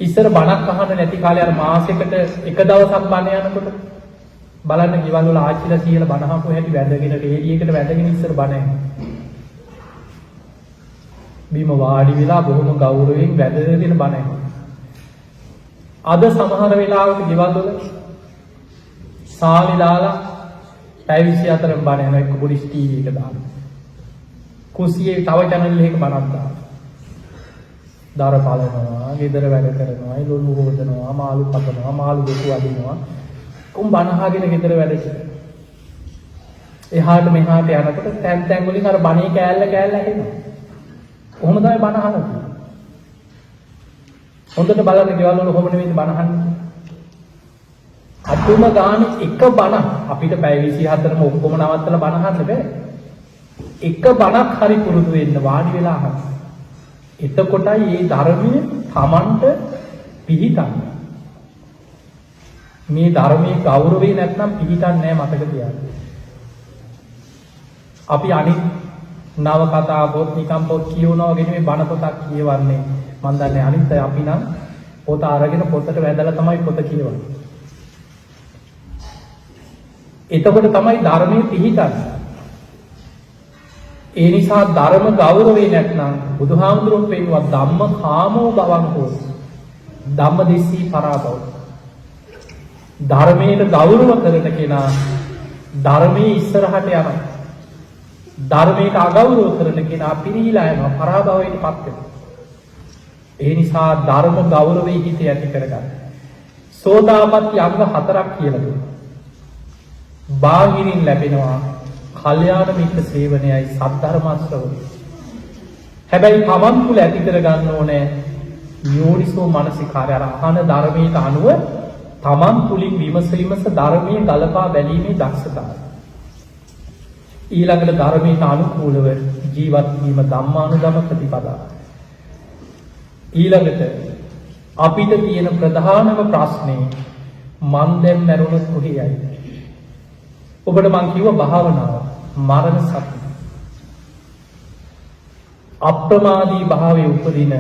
ඉස්සර බණක් අහන්න නැති කාලේ අර මාසෙකට එක දවසක් බණ යනකොට බලන්න ගෙවල් වල ආච්චිලා කියලා බණ අහපු හැටි වැඳගෙන රේඩියේකට වැඳගෙන ඉස්සර බණ ඇහෙනවා. බීම වාඩි වෙලා බොහොම ගෞරවයෙන් වැඳගෙන බණ ඇහෙනවා. අද සමහර වෙලාවට ගෙවල් වල සාලි දාලා පැය 24න් බණ යන එක පොඩි ටීවී එක දාලා. කුස්සියේ තව channel එකක බණක් දාලා. දර පාලනවා, ගෙදර වැඩ කරනවා, ලොලු හොදනවා, මාළු පතනවා, මාළු දෙකු අදිනවා. කොම් බණ අහගෙන ගෙදර වැඩ කරනවා. එහාට මෙහාට යනකොට තැන් තැන් වලින් අර බණේ කෑල්ල ඇහෙනවා. කොහොම තමයි බණ අහන්නේ? හොඳට බලන්න ගෙවල් වල කොහොම නෙමෙයි බණ අහන්නේ. අතුම ගානේ එක බණ අපිට පැය 24ම ඔක්කොම නවත්තලා බණ අහන්න බෑ. එක බණක් හරි පුරුදු වෙන්න වාඩි වෙලා අහන්න. එතකොටයි මේ ධර්මයේ Tamanට පිහිටන්නේ. මේ ධර්මයේ ගෞරවේ නැත්නම් පිහිටන්නේ නැහැ මතක තියාගන්න. අපි අනිත් නව කතා පොත් නිකම් පොත් කියවනවා වගේ නෙමෙයි බණ පොතක් කියවන්නේ. මම දන්නේ අනිත් අය අපි නම් පොත අරගෙන පොතට වැදලා තමයි පොත කියවන්නේ. එතකොට තමයි ධර්මයේ පිහිටන්නේ. ඒ නිසා ධර්ම ගෞරවේ නැත්නම් බුදුහාමුදුරුවෝ පෙන්වුවා ධම්ම කාමෝ භවංකෝ ධම්මදිස්සී පරාභව. ධර්මයට ගෞරව කරන කෙනා ධර්මයේ ඉස්සරහට යනවා. ධර්මයට අගෞරව කරන කෙනා පිරීලා යනවා, පරාභවයට පත් වෙනවා. ඒ නිසා ධර්ම ගෞරවයේ හිත ඇති කරගන්න. සෝතාපට්ටි අංග 4ක් කියලා දුන්නා. බාහිරින් ලැබෙනවා කල්යාණ මිත්‍ර සේවනයයි සද්ධර්ම ශ්‍රවණය. හැබැයි තමන් තුළ ඇති කරගන්න ඕනේ යෝනිසෝ මනසිකාරය. අර අහන ධර්මයට අනුව තමන් තුළින් විමස ධර්මයේ ගලපා බැලීමේ දක්ෂතාවය. ඊළඟට ධර්මයට අනුකූලව ජීවත් වීම ධම්මානුගම ප්‍රතිපදාව. ඊළඟට අපිට තියෙන ප්‍රධානම ප්‍රශ්නේ මන් දැන් මරුණොත් කොහේ යයිද? ඔබට මං කිව්ව භාවනාව මරණ සති. අප්‍රමාදී භාවයේ උපදින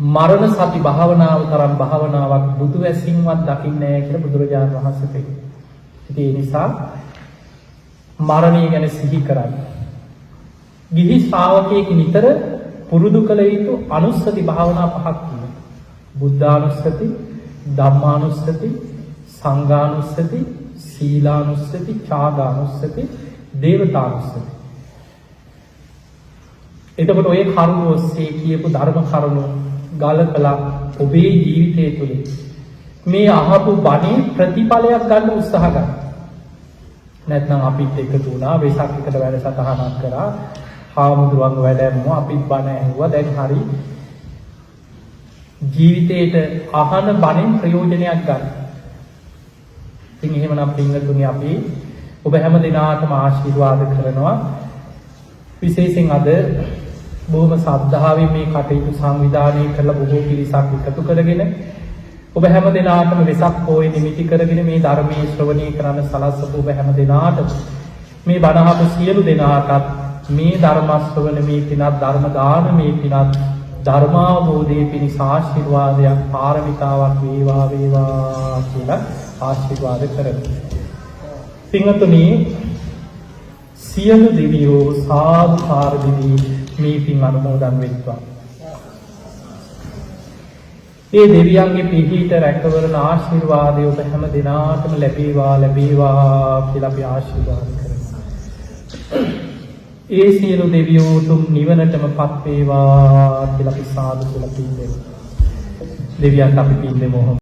මරණ සති භාවනාව තරම් භාවනාවක් බුදු වැසින්වත් දකින්නේ නැහැ කියලා බුදුරජාණන් වහන්සේ කියනවා. ඒ නිසා මරණය ගැන සිහි කරන්න. ගිහි ශ්‍රාවකයෙක් නිතර පුරුදු කළ යුතු අනුස්සති භාවනා 5ක් තියෙනවා. බුද්ධානුස්සති, ධම්මානුස්සති, සංඝානුස්සති, සීලානුස්සති, ඡාගානුස්සති, දේවතානුස්සති. එතකොට ඔය කරුණු ඔස්සේ කියපු ධර්ම කරුණු ගලපලා ඔබේ ජීවිතය තුළ මේ අහපු බණේ ප්‍රතිඵලයක් ගන්න උත්සාහ ගන්න. නැත්නම් අපිත් එකතු වුණා, වෙසක් එකට වැඩසටහනක් කරා, හාමුදුරුවන්ව වැඩැම්මෝ, අපිත් බණ ඇහුවා, දැන් හරි ජීවිතේට අහන බණෙන් ප්‍රයෝජනයක් ගන්න. ඉතින් එහෙමනම් පින්වතුනි අපි ඔබ හැම දිනාටම ආශිර්වාද කරනවා. විශේෂයෙන් අද බොහොම ශ්‍රද්ධාවෙන් මේ කටයුතු සංවිධානය කරලා බොහෝ පිරිසක් එකතු කරගෙන ඔබ හැම දිනාටම වෙසක් පොයේ නිමිති කරගෙන මේ ධර්මයේ ශ්‍රවණය කරන්න සලස්වපු ඔබ හැම දිනාටම මේ බණ අහපු සියලු දෙනාටත් මේ ධර්ම ශ්‍රවණ මේ පිනත් ධර්ම දානමේ පිනත් ධර්මාවබෝධයේ පිණිස ආශිර්වාදයක් පාරමිතාවක් වේවා කියලා ආශිර්වාද කරමි. පින්වතුනි සියලු දෙවියෝ සාදුකාර දෙවි මේ පින් අනුමෝදන් වෙත්වා. ඒ දෙවියන්ගේ පිහිට රැකවරණ ආශිර්වාදය ඔබ හැම දිනාටම ලැබේවා කියලා අපි ආශිර්වාද කරමු. ඒ සියලු දෙවියෝ තුම් නිවනටමපත් වේවා කියලා අපි සාදු කියලා පින් දෙමු. දෙවියන්ට අපි පින් දෙමු.